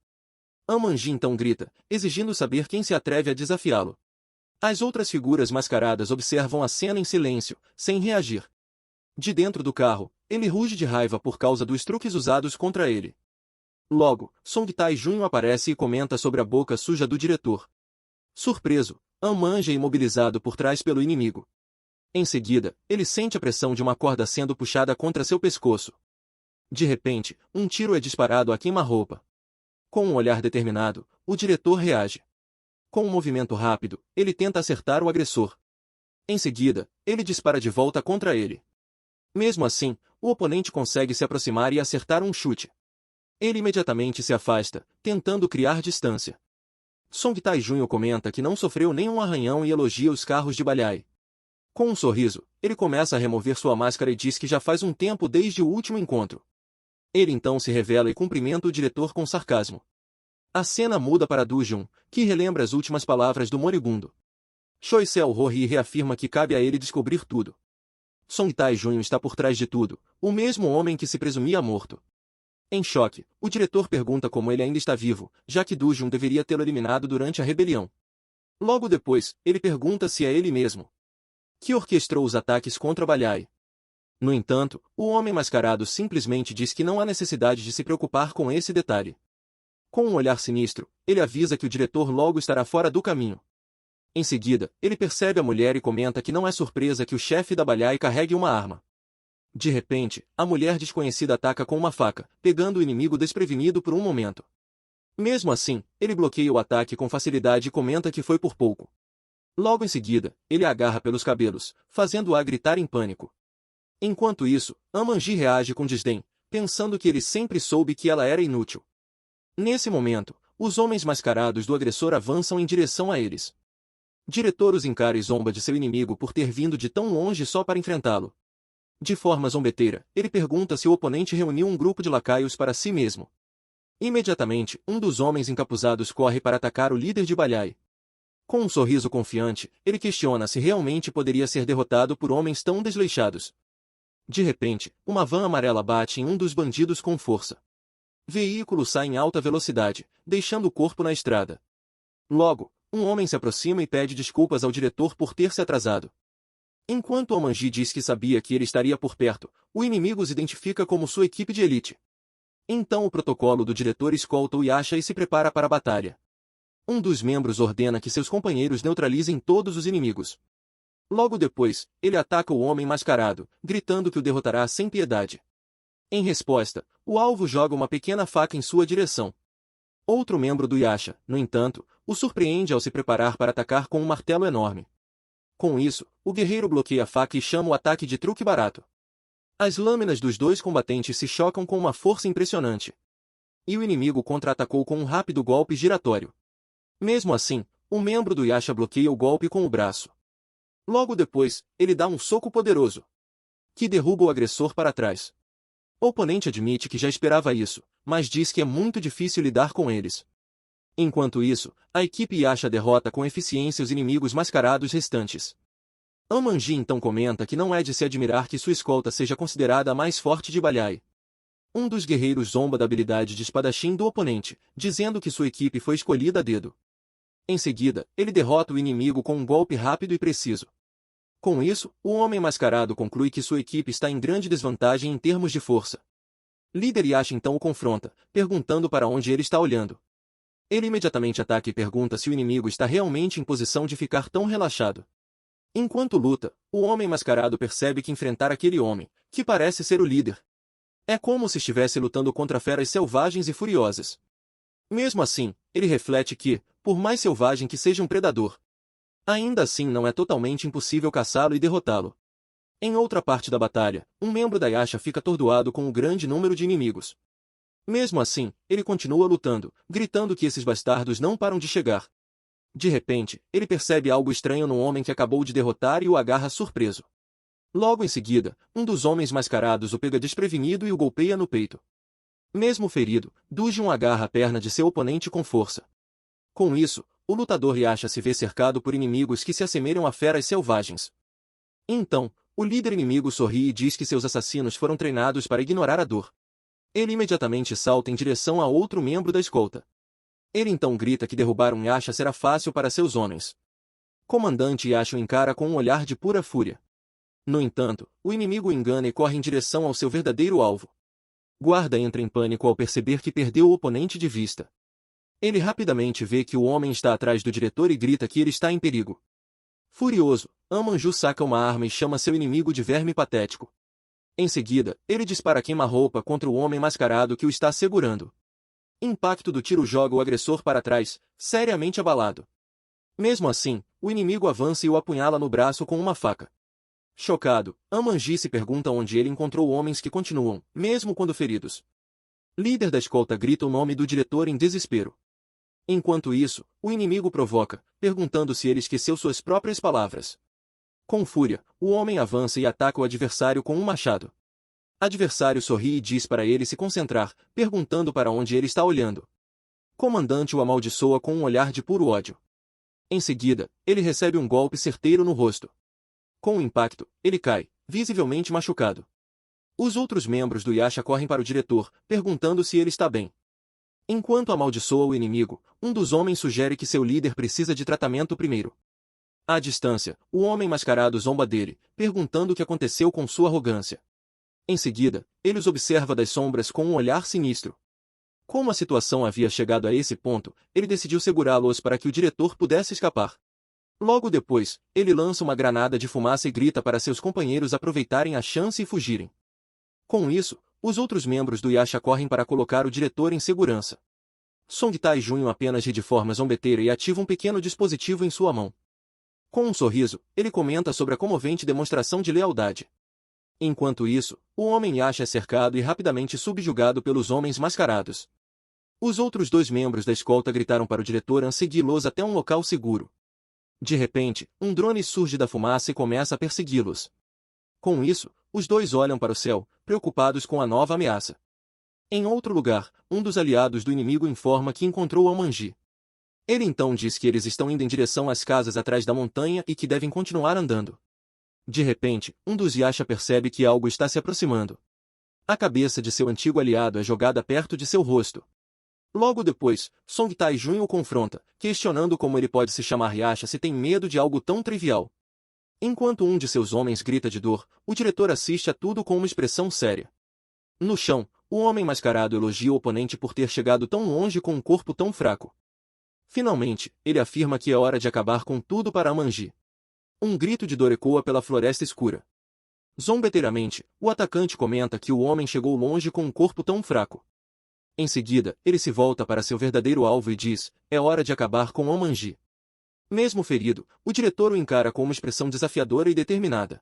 Amanji então grita, exigindo saber quem se atreve a desafiá-lo. As outras figuras mascaradas observam a cena em silêncio, sem reagir. De dentro do carro, ele ruge de raiva por causa dos truques usados contra ele. Logo, Song Tai-Junho aparece e comenta sobre a boca suja do diretor. Surpreso, Amanji é imobilizado por trás pelo inimigo. Em seguida, ele sente a pressão de uma corda sendo puxada contra seu pescoço. De repente, um tiro é disparado a queima-roupa. Com um olhar determinado, o diretor reage. Com um movimento rápido, ele tenta acertar o agressor. Em seguida, ele dispara de volta contra ele. Mesmo assim, o oponente consegue se aproximar e acertar um chute. Ele imediatamente se afasta, tentando criar distância. Song Tai-Junho comenta que não sofreu nenhum arranhão e elogia os carros de Balhai. Com um sorriso, ele começa a remover sua máscara e diz que já faz um tempo desde o último encontro. Ele então se revela e cumprimenta o diretor com sarcasmo. A cena muda para Du Jun, que relembra as últimas palavras do moribundo. Choi Seo-Ho-Ri reafirma que cabe a ele descobrir tudo. Song Tai-Junho está por trás de tudo, o mesmo homem que se presumia morto. Em choque, o diretor pergunta como ele ainda está vivo, já que Du Jun deveria tê-lo eliminado durante a rebelião. Logo depois, ele pergunta se é ele mesmo que orquestrou os ataques contra Balhai. No entanto, o homem mascarado simplesmente diz que não há necessidade de se preocupar com esse detalhe. Com um olhar sinistro, ele avisa que o diretor logo estará fora do caminho. Em seguida, ele percebe a mulher e comenta que não é surpresa que o chefe da Balhai carregue uma arma. De repente, a mulher desconhecida ataca com uma faca, pegando o inimigo desprevenido por um momento. Mesmo assim, ele bloqueia o ataque com facilidade e comenta que foi por pouco. Logo em seguida, ele a agarra pelos cabelos, fazendo-a gritar em pânico. Enquanto isso, Amanji reage com desdém, pensando que ele sempre soube que ela era inútil. Nesse momento, os homens mascarados do agressor avançam em direção a eles. Diretor os encara e zomba de seu inimigo por ter vindo de tão longe só para enfrentá-lo. De forma zombeteira, ele pergunta se o oponente reuniu um grupo de lacaios para si mesmo. Imediatamente, um dos homens encapuzados corre para atacar o líder de Balhai. Com um sorriso confiante, ele questiona se realmente poderia ser derrotado por homens tão desleixados. De repente, uma van amarela bate em um dos bandidos com força. Veículo sai em alta velocidade, deixando o corpo na estrada. Logo, um homem se aproxima e pede desculpas ao diretor por ter se atrasado. Enquanto Amanji diz que sabia que ele estaria por perto, o inimigo os identifica como sua equipe de elite. Então o protocolo do diretor escolta o Yasha e se prepara para a batalha. Um dos membros ordena que seus companheiros neutralizem todos os inimigos. Logo depois, ele ataca o homem mascarado, gritando que o derrotará sem piedade. Em resposta, o alvo joga uma pequena faca em sua direção. Outro membro do Yasha, no entanto, o surpreende ao se preparar para atacar com um martelo enorme. Com isso, o guerreiro bloqueia a faca e chama o ataque de truque barato. As lâminas dos dois combatentes se chocam com uma força impressionante. E o inimigo contra-atacou com um rápido golpe giratório. Mesmo assim, um membro do Yasha bloqueia o golpe com o braço. Logo depois, ele dá um soco poderoso, que derruba o agressor para trás. O oponente admite que já esperava isso, mas diz que é muito difícil lidar com eles. Enquanto isso, a equipe Yasha derrota com eficiência os inimigos mascarados restantes. Amanji então comenta que não é de se admirar que sua escolta seja considerada a mais forte de Balyai. Um dos guerreiros zomba da habilidade de espadachim do oponente, dizendo que sua equipe foi escolhida a dedo. Em seguida, ele derrota o inimigo com um golpe rápido e preciso. Com isso, o homem mascarado conclui que sua equipe está em grande desvantagem em termos de força. Líder Yasha então o confronta, perguntando para onde ele está olhando. Ele imediatamente ataca e pergunta se o inimigo está realmente em posição de ficar tão relaxado. Enquanto luta, o homem mascarado percebe que enfrentar aquele homem, que parece ser o líder, é como se estivesse lutando contra feras selvagens e furiosas. Mesmo assim, ele reflete que, por mais selvagem que seja um predador, ainda assim não é totalmente impossível caçá-lo e derrotá-lo. Em outra parte da batalha, um membro da Yasha fica atordoado com o grande número de inimigos. Mesmo assim, ele continua lutando, gritando que esses bastardos não param de chegar. De repente, ele percebe algo estranho no homem que acabou de derrotar e o agarra surpreso. Logo em seguida, um dos homens mascarados o pega desprevenido e o golpeia no peito. Mesmo ferido, Dujin agarra a perna de seu oponente com força. Com isso, o lutador Yasha se vê cercado por inimigos que se assemelham a feras selvagens. Então, o líder inimigo sorri e diz que seus assassinos foram treinados para ignorar a dor. Ele imediatamente salta em direção a outro membro da escolta. Ele então grita que derrubar um Yasha será fácil para seus homens. Comandante Yasha o encara com um olhar de pura fúria. No entanto, o inimigo o engana e corre em direção ao seu verdadeiro alvo. Guarda entra em pânico ao perceber que perdeu o oponente de vista. Ele rapidamente vê que o homem está atrás do diretor e grita que ele está em perigo. Furioso, Amanju saca uma arma e chama seu inimigo de verme patético. Em seguida, ele dispara queima-roupa contra o homem mascarado que o está segurando. Impacto do tiro joga o agressor para trás, seriamente abalado. Mesmo assim, o inimigo avança e o apunhala no braço com uma faca. Chocado, Amanji se pergunta onde ele encontrou homens que continuam, mesmo quando feridos. Líder da escolta grita o nome do diretor em desespero. Enquanto isso, o inimigo provoca, perguntando se ele esqueceu suas próprias palavras. Com fúria, o homem avança e ataca o adversário com um machado. Adversário sorri e diz para ele se concentrar, perguntando para onde ele está olhando. Comandante o amaldiçoa com um olhar de puro ódio. Em seguida, ele recebe um golpe certeiro no rosto. Com o impacto, ele cai, visivelmente machucado. Os outros membros do Yasha correm para o diretor, perguntando se ele está bem. Enquanto amaldiçoa o inimigo, um dos homens sugere que seu líder precisa de tratamento primeiro. À distância, o homem mascarado zomba dele, perguntando o que aconteceu com sua arrogância. Em seguida, ele os observa das sombras com um olhar sinistro. Como a situação havia chegado a esse ponto, ele decidiu segurá-los para que o diretor pudesse escapar. Logo depois, ele lança uma granada de fumaça e grita para seus companheiros aproveitarem a chance e fugirem. Com isso, os outros membros do Yasha correm para colocar o diretor em segurança. Song Tai-jun apenas ri de forma zombeteira e ativa um pequeno dispositivo em sua mão. Com um sorriso, ele comenta sobre a comovente demonstração de lealdade. Enquanto isso, o homem Yasha é cercado e rapidamente subjugado pelos homens mascarados. Os outros dois membros da escolta gritaram para o diretor segui-los até um local seguro. De repente, um drone surge da fumaça e começa a persegui-los. Com isso, os dois olham para o céu, preocupados com a nova ameaça. Em outro lugar, um dos aliados do inimigo informa que encontrou Amanji. Ele então diz que eles estão indo em direção às casas atrás da montanha e que devem continuar andando. De repente, um dos Yasha percebe que algo está se aproximando. A cabeça de seu antigo aliado é jogada perto de seu rosto. Logo depois, Song Tai-jun o confronta, questionando como ele pode se chamar Yasha se tem medo de algo tão trivial. Enquanto um de seus homens grita de dor, o diretor assiste a tudo com uma expressão séria. No chão, o homem mascarado elogia o oponente por ter chegado tão longe com um corpo tão fraco. Finalmente, ele afirma que é hora de acabar com tudo para Amanji. Um grito de dor ecoa pela floresta escura. Zombeteiramente, o atacante comenta que o homem chegou longe com um corpo tão fraco. Em seguida, ele se volta para seu verdadeiro alvo e diz, é hora de acabar com Amanji. Mesmo ferido, o diretor o encara com uma expressão desafiadora e determinada.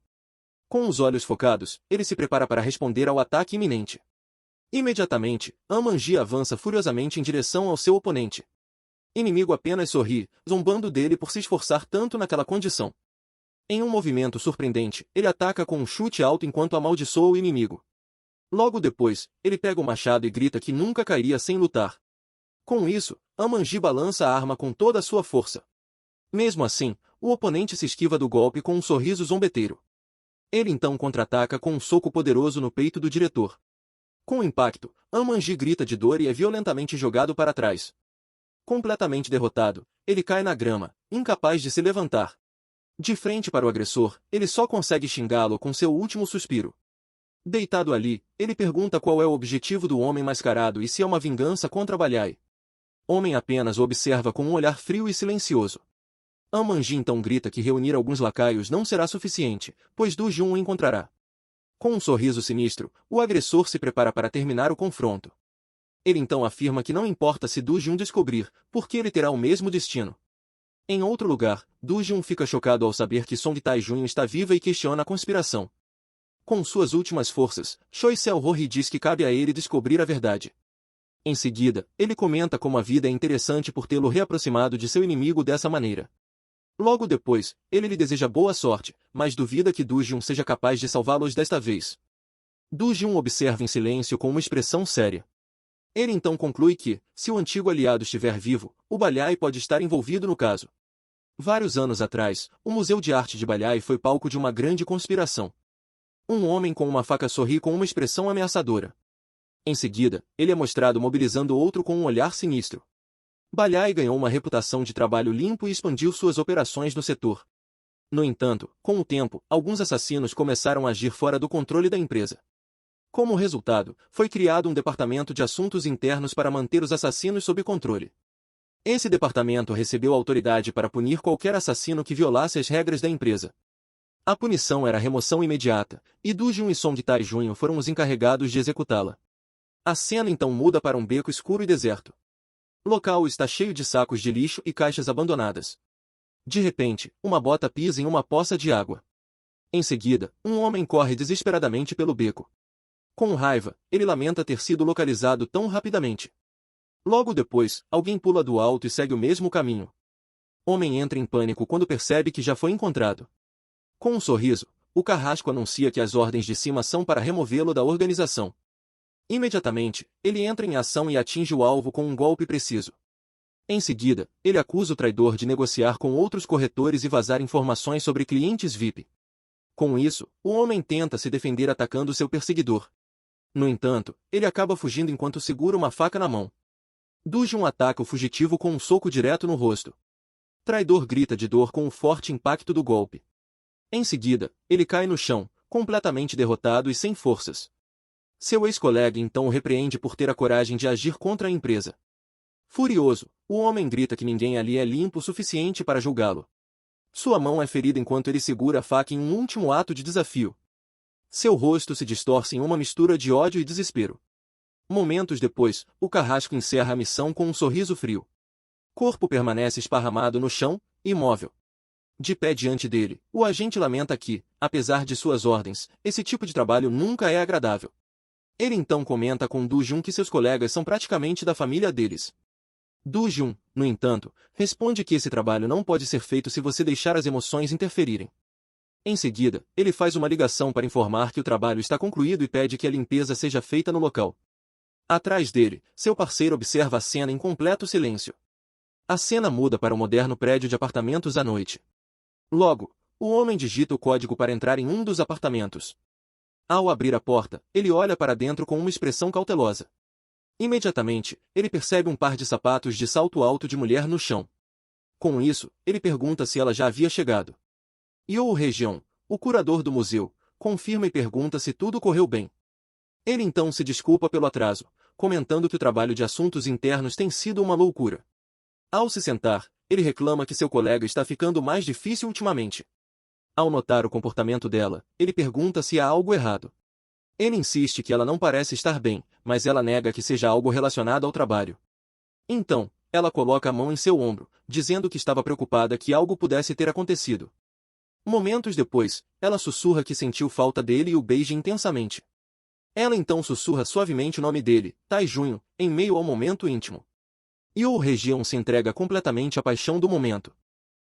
Com os olhos focados, ele se prepara para responder ao ataque iminente. Imediatamente, Amanji avança furiosamente em direção ao seu oponente. Inimigo apenas sorri, zombando dele por se esforçar tanto naquela condição. Em um movimento surpreendente, ele ataca com um chute alto enquanto amaldiçoa o inimigo. Logo depois, ele pega o machado e grita que nunca cairia sem lutar. Com isso, Amanji balança a arma com toda a sua força. Mesmo assim, o oponente se esquiva do golpe com um sorriso zombeteiro. Ele então contra-ataca com um soco poderoso no peito do diretor. Com o impacto, Amanji grita de dor e é violentamente jogado para trás. Completamente derrotado, ele cai na grama, incapaz de se levantar. De frente para o agressor, ele só consegue xingá-lo com seu último suspiro. Deitado ali, ele pergunta qual é o objetivo do homem mascarado e se é uma vingança contra Baliai. Homem apenas o observa com um olhar frio e silencioso. Amanji então grita que reunir alguns lacaios não será suficiente, pois Du Jun o encontrará. Com um sorriso sinistro, o agressor se prepara para terminar o confronto. Ele então afirma que não importa se Du Jun descobrir, porque ele terá o mesmo destino. Em outro lugar, Du Jun fica chocado ao saber que Song Tae-jun está viva e questiona a conspiração. Com suas últimas forças, Choi Seo-hori diz que cabe a ele descobrir a verdade. Em seguida, ele comenta como a vida é interessante por tê-lo reaproximado de seu inimigo dessa maneira. Logo depois, ele lhe deseja boa sorte, mas duvida que Du Jun seja capaz de salvá-los desta vez. Du Jun observa em silêncio com uma expressão séria. Ele então conclui que, se o antigo aliado estiver vivo, o Baliai pode estar envolvido no caso. Vários anos atrás, o Museu de Arte de Baliai foi palco de uma grande conspiração. Um homem com uma faca sorri com uma expressão ameaçadora. Em seguida, ele é mostrado mobilizando outro com um olhar sinistro. Baliai ganhou uma reputação de trabalho limpo e expandiu suas operações no setor. No entanto, com o tempo, alguns assassinos começaram a agir fora do controle da empresa. Como resultado, foi criado um departamento de assuntos internos para manter os assassinos sob controle. Esse departamento recebeu autoridade para punir qualquer assassino que violasse as regras da empresa. A punição era a remoção imediata, e Du Jun e Song Tae-jun foram os encarregados de executá-la. A cena então muda para um beco escuro e deserto. O local está cheio de sacos de lixo e caixas abandonadas. De repente, uma bota pisa em uma poça de água. Em seguida, um homem corre desesperadamente pelo beco. Com raiva, ele lamenta ter sido localizado tão rapidamente. Logo depois, alguém pula do alto e segue o mesmo caminho. Homem entra em pânico quando percebe que já foi encontrado. Com um sorriso, o carrasco anuncia que as ordens de cima são para removê-lo da organização. Imediatamente, ele entra em ação e atinge o alvo com um golpe preciso. Em seguida, ele acusa o traidor de negociar com outros corretores e vazar informações sobre clientes VIP. Com isso, o homem tenta se defender atacando seu perseguidor. No entanto, ele acaba fugindo enquanto segura uma faca na mão. Du Jun ataca o fugitivo com um soco direto no rosto. Traidor grita de dor com o forte impacto do golpe. Em seguida, ele cai no chão, completamente derrotado e sem forças. Seu ex-colega então o repreende por ter a coragem de agir contra a empresa. Furioso, o homem grita que ninguém ali é limpo o suficiente para julgá-lo. Sua mão é ferida enquanto ele segura a faca em um último ato de desafio. Seu rosto se distorce em uma mistura de ódio e desespero. Momentos depois, o carrasco encerra a missão com um sorriso frio. Corpo permanece esparramado no chão, imóvel. De pé diante dele, o agente lamenta que, apesar de suas ordens, esse tipo de trabalho nunca é agradável. Ele então comenta com Du Jun que seus colegas são praticamente da família deles. Du Jun, no entanto, responde que esse trabalho não pode ser feito se você deixar as emoções interferirem. Em seguida, ele faz uma ligação para informar que o trabalho está concluído e pede que a limpeza seja feita no local. Atrás dele, seu parceiro observa a cena em completo silêncio. A cena muda para um moderno prédio de apartamentos à noite. Logo, o homem digita o código para entrar em um dos apartamentos. Ao abrir a porta, ele olha para dentro com uma expressão cautelosa. Imediatamente, ele percebe um par de sapatos de salto alto de mulher no chão. Com isso, ele pergunta se ela já havia chegado. Yo Região, o curador do museu, confirma e pergunta se tudo correu bem. Ele então se desculpa pelo atraso, comentando que o trabalho de assuntos internos tem sido uma loucura. Ao se sentar, ele reclama que seu colega está ficando mais difícil ultimamente. Ao notar o comportamento dela, ele pergunta se há algo errado. Ele insiste que ela não parece estar bem, mas ela nega que seja algo relacionado ao trabalho. Então, ela coloca a mão em seu ombro, dizendo que estava preocupada que algo pudesse ter acontecido. Momentos depois, ela sussurra que sentiu falta dele e o beija intensamente. Ela então sussurra suavemente o nome dele, Tae-jun, em meio ao momento íntimo. Yo Região se entrega completamente à paixão do momento.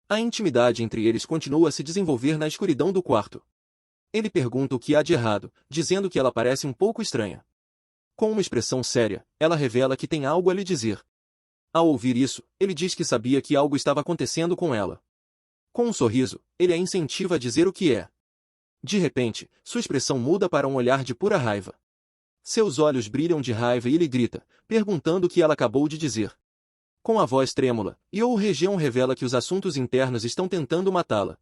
A intimidade entre eles continua a se desenvolver na escuridão do quarto. Ele pergunta o que há de errado, dizendo que ela parece um pouco estranha. Com uma expressão séria, ela revela que tem algo a lhe dizer. Ao ouvir isso, ele diz que sabia que algo estava acontecendo com ela. Com um sorriso, ele a incentiva a dizer o que é. De repente, sua expressão muda para um olhar de pura raiva. Seus olhos brilham de raiva e ele grita, perguntando o que ela acabou de dizer. Com a voz trêmula, Io Região revela que os assuntos internos estão tentando matá-la.